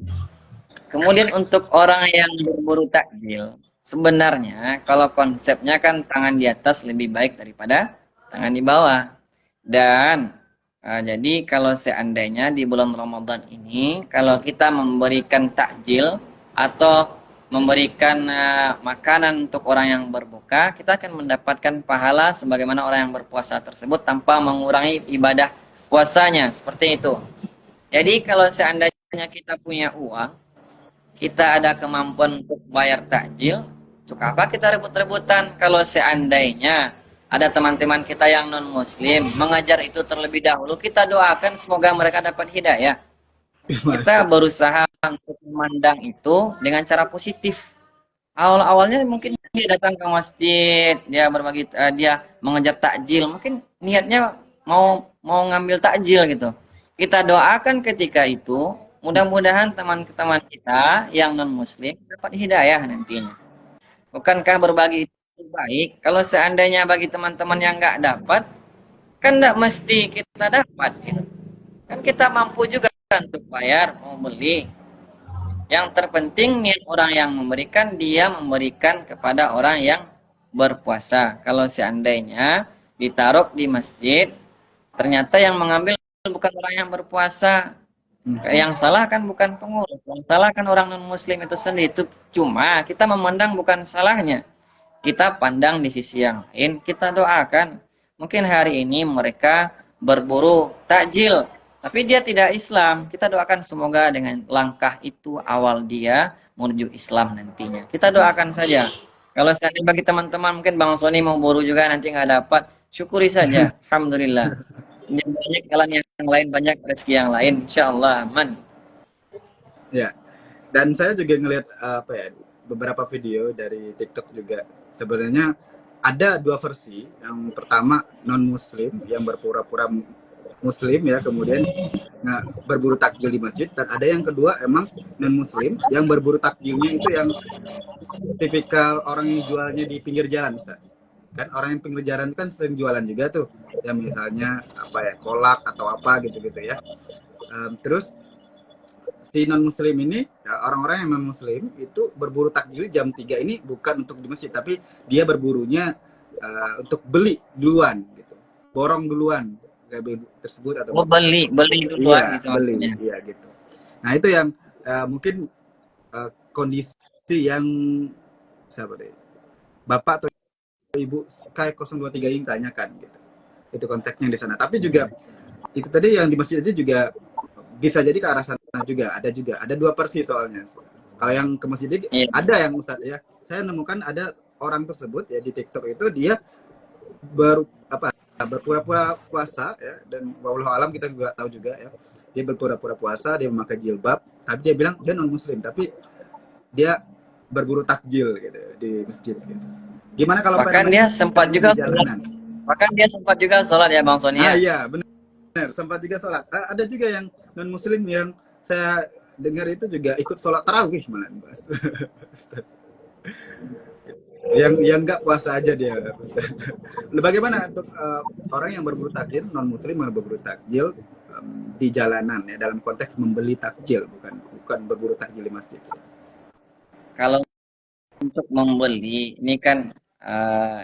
Kemudian untuk orang yang berburu takjil, sebenarnya kalau konsepnya kan tangan di atas lebih baik daripada tangan di bawah. Dan jadi kalau seandainya di bulan Ramadan ini, kalau kita memberikan takjil atau memberikan makanan untuk orang yang berbuka, kita akan mendapatkan pahala sebagaimana orang yang berpuasa tersebut tanpa mengurangi ibadah puasanya. Seperti itu. Jadi kalau seandainya kita punya uang, kita ada kemampuan untuk bayar takjil, untuk apa kita rebut-rebutan? Kalau seandainya ada teman-teman kita yang non muslim mengajar itu terlebih dahulu, kita doakan semoga mereka dapat hidayah. Kita masya Allah. berusaha untuk memandang itu dengan cara positif. Awal-awalnya mungkin dia datang ke masjid, dia berbagi, dia mengejar takjil, mungkin niatnya mau mau ngambil takjil gitu. Kita doakan ketika itu, mudah-mudahan teman-teman kita yang non muslim dapat hidayah nantinya. Bukankah berbagi itu baik? Kalau seandainya bagi teman-teman yang nggak dapat, kan nggak mesti kita dapat gitu. Kan kita mampu juga untuk bayar, mau beli. Yang terpenting niat orang yang memberikan, dia memberikan kepada orang yang berpuasa. Kalau seandainya ditaruh di masjid, ternyata yang mengambil bukan orang yang berpuasa. Yang salah kan bukan pengurus, yang salah kan orang non muslim itu sendiri. Itu cuma kita memandang bukan salahnya. Kita pandang di sisi yang lain, kita doakan. Mungkin hari ini mereka berburu takjil, tapi dia tidak Islam. Kita doakan semoga dengan langkah itu awal dia menuju Islam nantinya. Kita doakan saja. Kalau seandainya bagi teman-teman mungkin Bang Sony mau buru juga nanti nggak dapat, syukuri saja. Alhamdulillah. Yang banyak jalan yang lain, banyak rezeki yang lain. Insya Allah aman. Ya, dan saya juga ngelihat apa ya beberapa video dari TikTok juga. Sebenarnya ada dua versi. Yang pertama non Muslim yang berpura-pura Muslim ya, kemudian berburu takjil di masjid. Dan ada yang kedua emang non Muslim yang berburu takjilnya itu yang tipikal orang yang jualnya di pinggir jalan, Ustaz. Kan orang yang pinggir jalan kan sering jualan juga tuh, ya misalnya apa ya kolak atau apa gitu-gitu ya. Terus si non muslim ini ya, orang-orang yang non muslim itu berburu takjil jam 3 ini bukan untuk di masjid tapi dia berburunya untuk beli duluan gitu, borong duluan tersebut atau Oh beli duluan iya gitu beli maksudnya. iya gitu. Nah itu yang mungkin kondisi yang siapa deh, bapak atau ibu Sky 023 yang tanyakan gitu. Itu konteksnya di sana. Tapi juga itu tadi yang di masjid itu juga bisa jadi ke arah sana juga. Ada dua versi soalnya. Kalau yang ke masjid Iya. ada yang Ustaz ya. Saya nemukan ada orang tersebut ya di TikTok itu dia baru apa berpura-pura puasa ya, dan wallahu alam kita juga tahu juga ya, dia berpura-pura puasa, dia memakai jilbab, tapi dia bilang dia non muslim, tapi dia berburu takjil gitu di masjid gitu. Gimana kalau Bahkan dia sempat fenomena di juga sholat. jalanan? Bahkan dia sempat juga sholat ya Bang Sony Ah ya. iya benar, sempat juga sholat. Ada juga yang non muslim yang saya dengar itu juga ikut sholat tarawih malah, Mas. Yang nggak puasa aja dia, Ustaz. Bagaimana untuk orang yang berburu takjil, non muslim yang berburu takjil di jalanan ya, dalam konteks membeli takjil, bukan berburu takjil di masjid. Kalau untuk membeli ini kan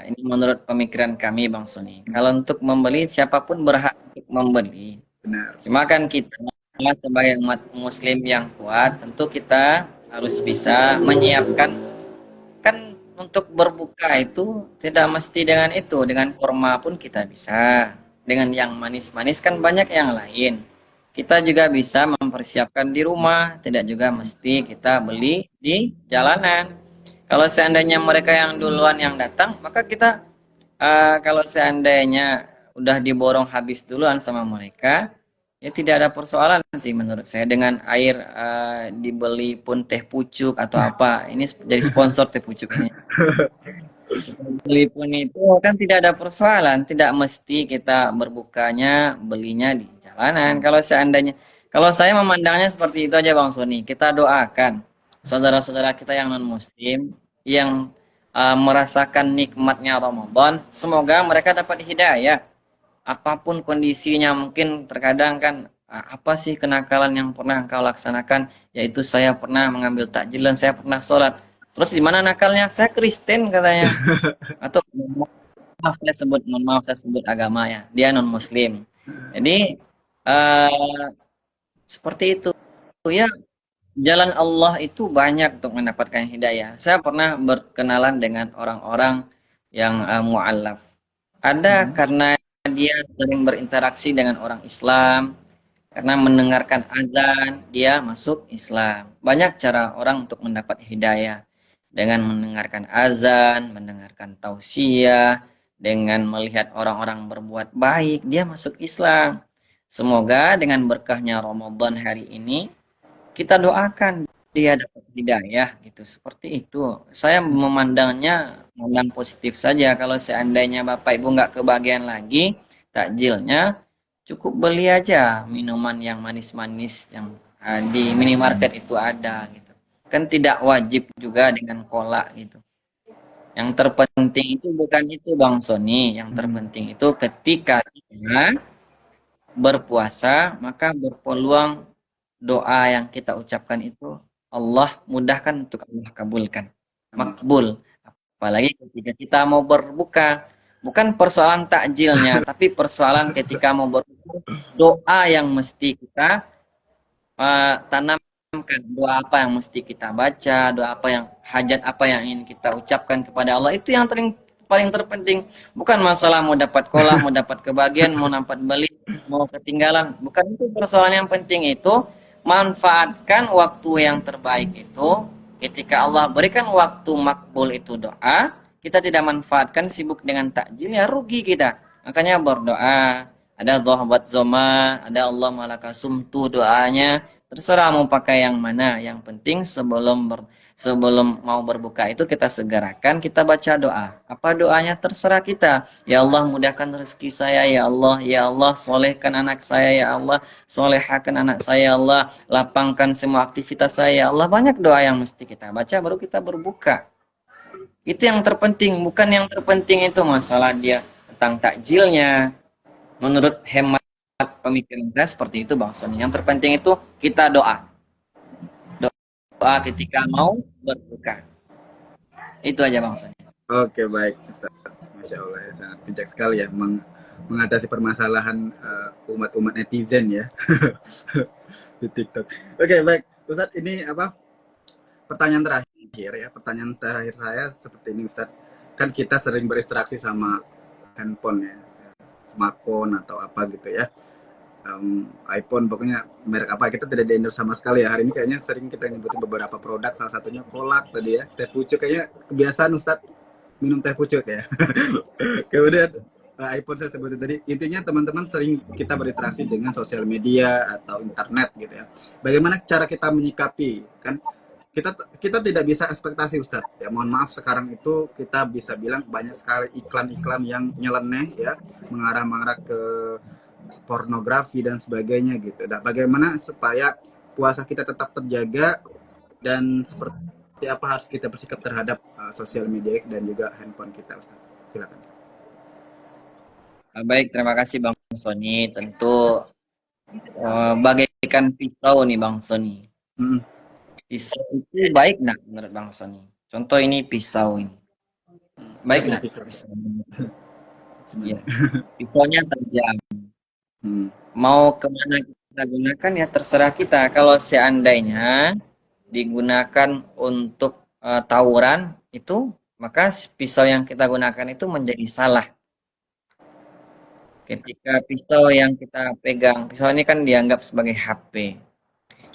ini menurut pemikiran kami Bang Sony. Kalau untuk membeli siapapun berhak untuk membeli. Benar. Cuma kan kita sebagai umat muslim yang kuat tentu kita harus bisa menyiapkan, kan untuk berbuka itu tidak mesti dengan itu, dengan kurma pun kita bisa. Dengan yang manis-manis kan banyak yang lain. Kita juga bisa mempersiapkan di rumah, tidak juga mesti kita beli di jalanan. Kalau seandainya mereka yang duluan yang datang, maka kita kalau seandainya udah diborong habis duluan sama mereka, ya tidak ada persoalan sih menurut saya dengan air dibeli pun teh pucuk atau apa. Ini jadi sponsor teh pucuk ini. Beli pun itu kan tidak ada persoalan, tidak mesti kita berbukanya belinya di jalanan. Kalau seandainya, kalau saya memandangnya seperti itu aja Bang Sony. Kita doakan saudara-saudara kita yang non muslim yang merasakan nikmatnya Ramadan, semoga mereka dapat hidayah. Apapun kondisinya, mungkin terkadang kan apa sih kenakalan yang pernah engkau laksanakan, yaitu saya pernah mengambil takjil dan saya pernah sholat. Terus di mana nakalnya? Saya Kristen katanya. Atau mohon maaf saya sebut agama ya, dia non muslim. Jadi eh, seperti itu ya, jalan Allah itu banyak untuk mendapatkan hidayah. Saya pernah berkenalan dengan orang-orang yang mu'alaf. Ada karena dia sering berinteraksi dengan orang Islam, karena mendengarkan azan dia masuk Islam. Banyak cara orang untuk mendapat hidayah, dengan mendengarkan azan, mendengarkan tausiah, dengan melihat orang-orang berbuat baik dia masuk Islam. Semoga dengan berkahnya Ramadan hari ini kita doakan dia dapat hidayah gitu, seperti itu. Saya memandang positif saja. Kalau seandainya Bapak Ibu nggak kebagian lagi takjilnya, cukup beli aja minuman yang manis-manis yang di minimarket itu ada gitu. Kan tidak wajib juga dengan cola gitu. Yang terpenting itu bukan itu Bang Sony. Yang terpenting itu ketika kita berpuasa, maka berpeluang doa yang kita ucapkan itu Allah mudahkan untuk Allah kabulkan. Makbul. Apalagi ketika kita mau berbuka. Bukan persoalan takjilnya, tapi persoalan ketika mau berbuka, doa yang mesti kita tanamkan, doa apa yang mesti kita baca, doa apa yang hajat apa yang ingin kita ucapkan kepada Allah, itu yang paling terpenting. Bukan masalah mau dapat kolam, mau dapat kebagian, mau dapat beli, mau ketinggalan. Bukan itu persoalan yang penting. Itu manfaatkan waktu yang terbaik itu. Ketika Allah berikan waktu makbul itu doa, kita tidak manfaatkan sibuk dengan takjil, ya rugi kita. Makanya berdoa. Ada dhahabat zoma, ada Allah malaka sumtu doanya. Terserah mau pakai yang mana. Yang penting sebelum mau berbuka itu kita segerakan, kita baca doa. Apa doanya terserah kita. Ya Allah mudahkan rezeki saya, ya Allah solehkan anak saya, ya Allah solehakan anak saya, ya Allah lapangkan semua aktivitas saya, ya Allah. Banyak doa yang mesti kita baca baru kita berbuka. Itu yang terpenting. Bukan yang terpenting itu masalah dia tentang takjilnya. Menurut hemat pemikiran saya seperti itu Bang Sony. Yang terpenting itu kita doa ketika mau berbuka. Itu aja Bang Sony. Oke, baik Ustaz. Masya Allah ya, sangat bijak sekali ya mengatasi permasalahan umat-umat netizen ya di TikTok. Oke, baik Ustaz, ini apa pertanyaan terakhir ya. Pertanyaan terakhir saya seperti ini Ustadz. Kan kita sering berinteraksi sama handphone ya, smartphone atau apa gitu ya. iPhone pokoknya merek apa kita tidak di endorse sama sekali ya. Hari ini kayaknya sering kita nyebutin beberapa produk, salah satunya kolak tadi ya, teh pucuk, kayaknya kebiasaan Ustadz minum teh pucuk ya. Kemudian iPhone saya sebutin tadi, intinya teman-teman sering kita berinteraksi dengan sosial media atau internet gitu ya. Bagaimana cara kita menyikapi? Kan kita kita tidak bisa ekspektasi Ustadz ya, mohon maaf, sekarang itu kita bisa bilang banyak sekali iklan-iklan yang nyeleneh ya, mengarah-mengarah ke pornografi dan sebagainya gitu. Dan bagaimana supaya puasa kita tetap terjaga, dan seperti apa harus kita bersikap terhadap sosial media dan juga handphone kita Ustaz. Silakan Ustaz. Baik, terima kasih Bang Sony. Tentu bagaikan pisau nih Bang Sony. Hmm. Pisau itu baik nak menurut Bang Sony? Contoh ini pisau ini. Baik nak pisau. Ya. Pisaunya tajam. Mau kemana kita gunakan ya terserah kita. Kalau seandainya digunakan untuk tawuran itu, maka pisau yang kita gunakan itu menjadi salah. Ketika pisau yang kita pegang, pisau ini kan dianggap sebagai HP.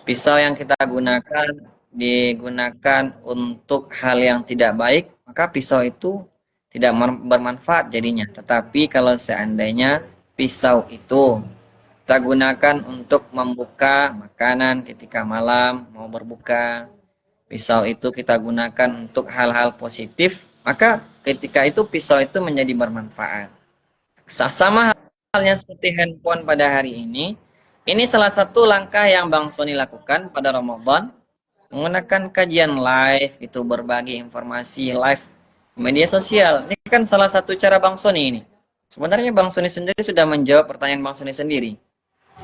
Pisau yang kita gunakan digunakan untuk hal yang tidak baik, maka pisau itu tidak bermanfaat jadinya. Tetapi kalau seandainya pisau itu kita gunakan untuk membuka makanan ketika malam mau berbuka, pisau itu kita gunakan untuk hal-hal positif, maka ketika itu pisau itu menjadi bermanfaat. Sama halnya seperti handphone pada hari ini salah satu langkah yang Bang Sony lakukan pada Ramadan, menggunakan kajian live, itu berbagi informasi live media sosial. Ini kan salah satu cara Bang Sony ini. Sebenarnya Bang Sony sendiri sudah menjawab pertanyaan Bang Sony sendiri.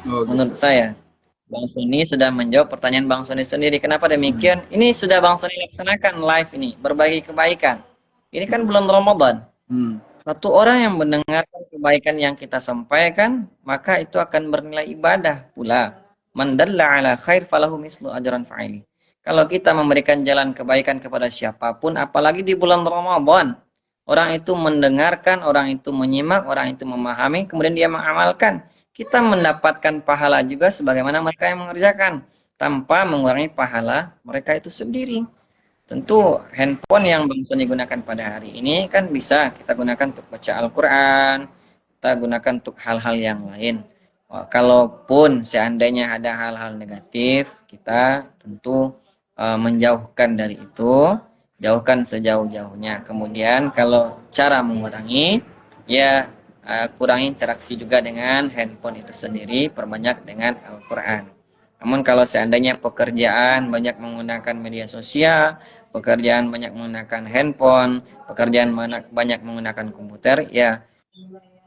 Menurut saya, Bang Sony sudah menjawab pertanyaan Bang Sony sendiri. Kenapa demikian? Ini sudah Bang Sony laksanakan live ini, berbagi kebaikan. Ini kan bulan Ramadan. Satu orang yang mendengarkan kebaikan yang kita sampaikan, maka itu akan bernilai ibadah pula. Man dalla ala khair falahu mislu ajran fa'ili. Kalau kita memberikan jalan kebaikan kepada siapapun, apalagi di bulan Ramadan, orang itu mendengarkan, orang itu menyimak, orang itu memahami, kemudian dia mengamalkan, kita mendapatkan pahala juga sebagaimana mereka yang mengerjakan, tanpa mengurangi pahala mereka itu sendiri. Tentu handphone yang Bang Sony gunakan pada hari ini kan bisa kita gunakan untuk baca Al-Quran, kita gunakan untuk hal-hal yang lain. Kalaupun seandainya ada hal-hal negatif, kita tentu menjauhkan dari itu, jauhkan sejauh-jauhnya. Kemudian kalau cara mengurangi, ya kurangi interaksi juga dengan handphone itu sendiri, perbanyak dengan Al-Quran. Namun kalau seandainya pekerjaan banyak menggunakan media sosial, pekerjaan banyak menggunakan handphone, pekerjaan banyak menggunakan komputer, ya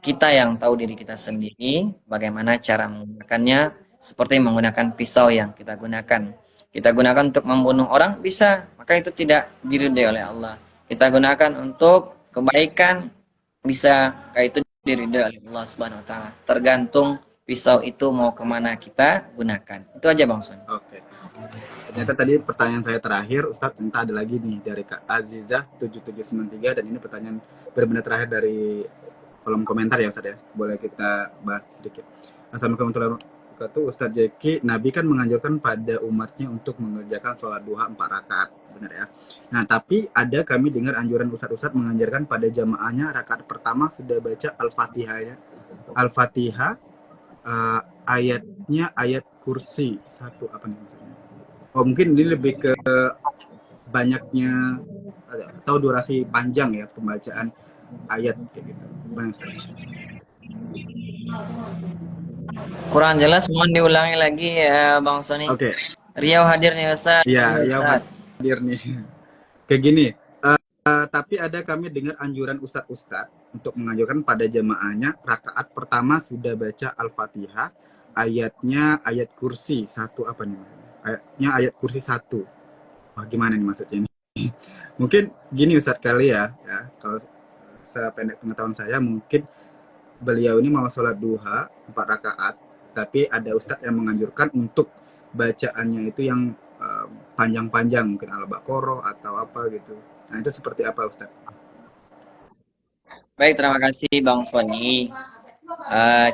kita yang tahu diri kita sendiri, bagaimana cara menggunakannya, seperti menggunakan pisau yang kita gunakan. Kita gunakan untuk membunuh orang, bisa, maka itu tidak diridhai oleh Allah. Kita gunakan untuk kebaikan, bisa, maka itu diridhai oleh Allah Subhanahu Wa Taala. Tergantung pisau itu mau kemana kita gunakan. Itu aja Bang Son. Oke. Ternyata tadi pertanyaan saya terakhir, Ustadz, entah ada lagi nih dari Kak Azizah 7793, dan ini pertanyaan benar-benar terakhir dari kolom komentar ya Ustadz ya. Boleh kita bahas sedikit. Assalamualaikum warahmatullahi wabarakatuh. Ustadz Jeki, Nabi kan menganjurkan pada umatnya untuk mengerjakan sholat duha 4 rakaat, benar ya. Nah, tapi ada kami dengar anjuran Ustadz mengajarkan pada jamaahnya rakaat pertama sudah baca Al-Fatihah ya. Al-Fatihah ayatnya ayat kursi satu, apa nih maksudnya? Oh, mungkin ini lebih ke banyaknya atau durasi panjang ya pembacaan ayat kayak gitu. Gimana Ustaz? Kurang jelas, mohon diulangi lagi ya Bang Sony. Oke. Riau hadir nih Ustaz. Iya, Riau hadir nih. Kayak gini, tapi ada kami dengar anjuran Ustadz untuk menganjurkan pada jamaahnya rakaat pertama sudah baca Al-Fatihah, ayatnya ayat kursi satu, apa nih? Ayatnya ayat kursi satu. Wah, gimana nih maksudnya ini? Mungkin gini Ustadz kali ya, kalau sependek pengetahuan saya, mungkin beliau ini mau sholat duha 4 rakaat, tapi ada Ustadz yang menganjurkan untuk bacaannya itu yang panjang-panjang, mungkin Al-Baqarah atau apa gitu. Nah, itu seperti apa Ustaz? Baik, terima kasih Bang Sony.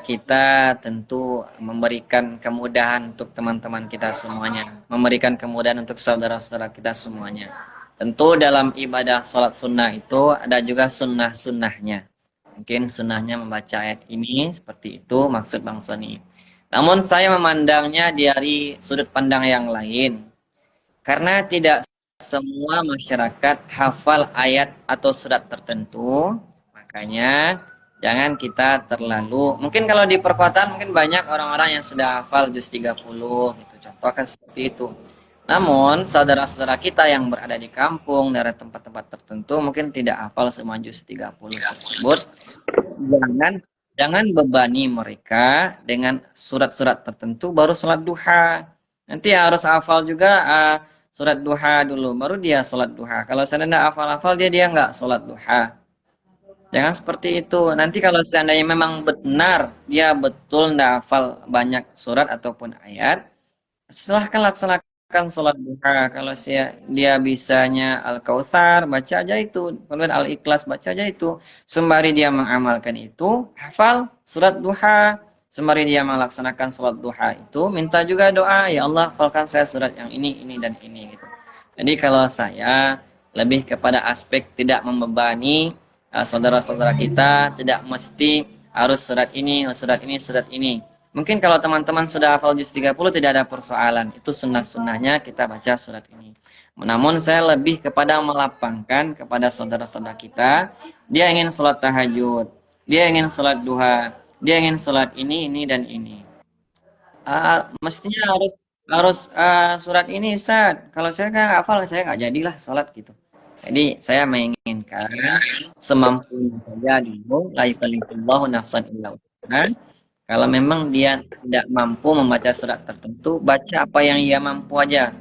Kita tentu memberikan kemudahan untuk teman-teman kita semuanya, memberikan kemudahan untuk saudara-saudara kita semuanya. Tentu dalam ibadah sholat sunnah itu ada juga sunnah-sunnahnya. Mungkin sunnahnya membaca ayat ini seperti itu maksud Bang Sony. Namun saya memandangnya dari sudut pandang yang lain. Karena tidak semua masyarakat hafal ayat atau surat tertentu, makanya jangan kita terlalu, mungkin kalau di perkotaan mungkin banyak orang-orang yang sudah hafal juz 30 gitu, contoh kan seperti itu. Namun saudara-saudara kita yang berada di kampung dari tempat-tempat tertentu mungkin tidak hafal semua juz 30 tersebut. Jangan bebani mereka dengan surat-surat tertentu baru sholat duha. Nanti harus hafal juga surat duha dulu, baru dia sholat duha. Kalau seandainya hafal-hafal dia nggak sholat duha. Jangan seperti itu. Nanti kalau seandainya memang benar dia betul nggak hafal banyak surat ataupun ayat, silahkan laksanakan sholat duha. Kalau dia bisanya Al-Kautsar, baca aja itu. Kemudian Al-Ikhlas, baca aja itu. Sembari dia mengamalkan itu, hafal surat duha. Sembari dia melaksanakan sholat duha itu, minta juga doa, ya Allah, hafalkan saya surat yang ini dan ini gitu. Jadi kalau saya lebih kepada aspek tidak membebani saudara-saudara kita, tidak mesti harus surat ini, surat ini, surat ini. Mungkin kalau teman-teman sudah hafal juz 30 tidak ada persoalan. Itu sunnah-sunnahnya kita baca surat ini. Namun saya lebih kepada melapangkan kepada saudara-saudara kita. Dia ingin sholat tahajud. Dia ingin sholat duha. Dia ingin sholat ini, dan ini. Mestinya harus surat ini Ustaz. Kalau saya nggak hafal, saya nggak jadilah sholat gitu. Jadi saya menginginkan semampunya saja dulu. La yukallifullahu nafsan illa wus'aha. Kalau memang dia tidak mampu membaca surat tertentu, baca apa yang ia mampu aja.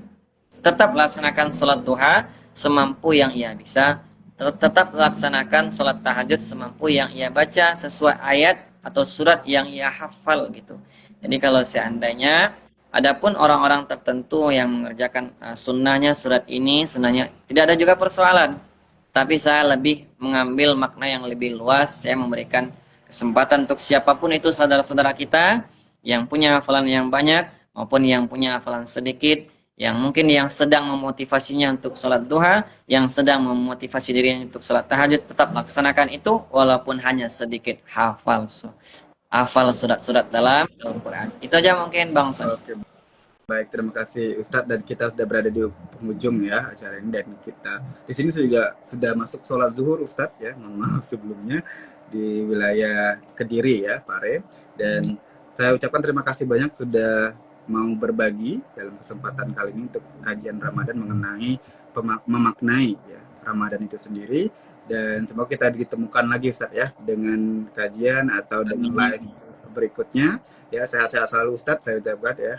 Tetap laksanakan sholat duha semampu yang ia bisa. Tetap laksanakan sholat tahajud semampu yang ia baca sesuai ayat atau surat yang ia hafal gitu. Jadi kalau seandainya adapun orang-orang tertentu yang mengerjakan sunnahnya surat ini, sunnahnya tidak ada juga persoalan. Tapi saya lebih mengambil makna yang lebih luas. Saya memberikan kesempatan untuk siapapun itu saudara-saudara kita yang punya hafalan yang banyak maupun yang punya hafalan sedikit, yang mungkin yang sedang memotivasinya untuk sholat duha, yang sedang memotivasi dirinya untuk sholat tahajud, tetap laksanakan itu walaupun hanya sedikit hafal surat-surat dalam Al-Quran. Itu aja mungkin Bang Son. Oke. Baik, terima kasih Ustadz, dan kita sudah berada di penghujung ya acara ini, dan kita di sini sudah masuk sholat zuhur Ustadz ya, mohon maaf sebelumnya, di wilayah Kediri ya Pare, dan saya ucapkan terima kasih banyak sudah mau berbagi dalam kesempatan kali ini untuk kajian Ramadan mengenai memaknai ya Ramadan itu sendiri, dan semoga kita ditemukan lagi Ustadz ya dengan kajian atau dengan live berikutnya ya. Sehat-sehat selalu Ustadz saya ucapkan ya.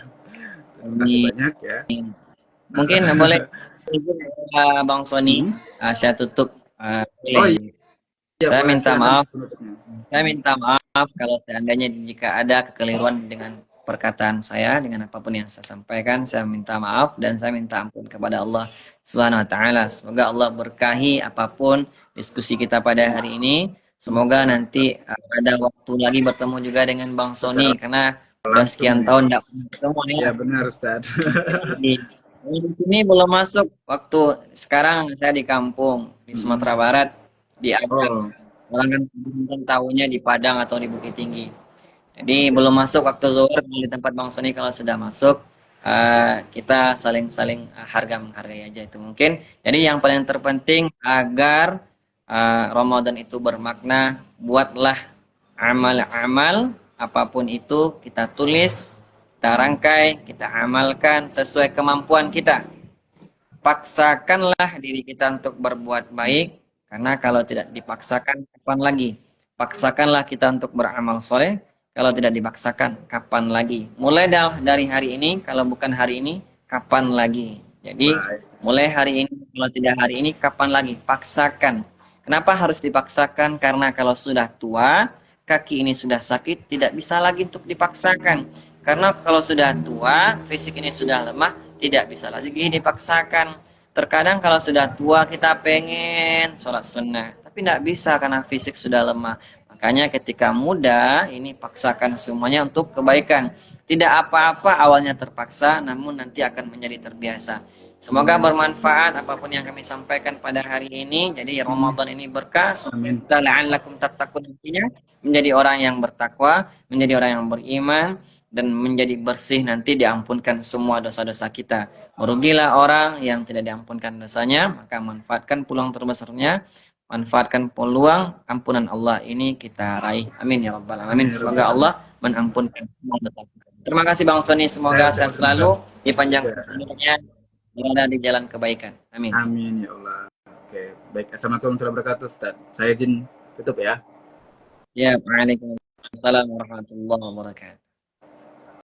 Terima kasih banyak ya. Mungkin boleh Bang Sony, saya tutup. Oh iya, saya boleh, minta silakan maaf. penutupnya. Saya minta maaf kalau seandainya jika ada kekeliruan dengan perkataan saya, dengan apapun yang saya sampaikan. Saya minta maaf dan saya minta ampun kepada Allah Subhanahu wa taala. Semoga Allah berkahi apapun diskusi kita pada hari ini. Semoga nanti ada waktu lagi bertemu juga dengan Bang Sony, karena udah sekian tahun tidak ketemu ya. Ya benar Ustaz. Di sini belum masuk waktu. Sekarang saya di kampung di Sumatera Barat, di Agam. Orang kan tahunya di Padang atau di Bukit Tinggi. Jadi belum masuk waktu zuhur. Di tempat Bang Sony kalau sudah masuk, kita saling harga menghargai aja itu mungkin. Jadi yang paling terpenting agar Ramadan itu bermakna, buatlah amal-amal apapun itu, kita tulis, kita rangkai, kita amalkan sesuai kemampuan kita. Paksakanlah diri kita untuk berbuat baik, karena kalau tidak dipaksakan, kapan lagi? Paksakanlah kita untuk beramal soleh, kalau tidak dipaksakan, kapan lagi? Mulai dari hari ini, kalau bukan hari ini, kapan lagi? Jadi, mulai hari ini, kalau tidak hari ini, kapan lagi? Paksakan. Kenapa harus dipaksakan? Karena kalau sudah tua, kaki ini sudah sakit, tidak bisa lagi untuk dipaksakan. Karena kalau sudah tua, fisik ini sudah lemah, tidak bisa lagi dipaksakan. Terkadang kalau sudah tua kita pengen sholat sunnah, tapi tidak bisa karena fisik sudah lemah. Makanya ketika muda ini paksakan semuanya untuk kebaikan. Tidak apa-apa awalnya terpaksa, namun nanti akan menjadi terbiasa. Semoga bermanfaat apapun yang kami sampaikan pada hari ini. Jadi Ramadan ini berkah. Amin. Semoga la'allakum tattaqun nantinya menjadi orang yang bertakwa, menjadi orang yang beriman, dan menjadi bersih, nanti diampunkan semua dosa-dosa kita. Merugilah orang yang tidak diampunkan dosanya, maka manfaatkan peluang terbesarnya, manfaatkan peluang ampunan Allah ini kita raih. Amin ya rabbal alamin. Semoga Allah mengampunkan semua dosa kita. Terima kasih Bang Sony, semoga sehat selalu, dipanjangkan umurnya, berada di jalan kebaikan. Amin. Amin ya Allah. Oke, baik. Assalamualaikum warahmatullahi wabarakatuh, Ustaz. Saya izin tutup ya. Ya, waalaikumsalam warahmatullahi wabarakatuh.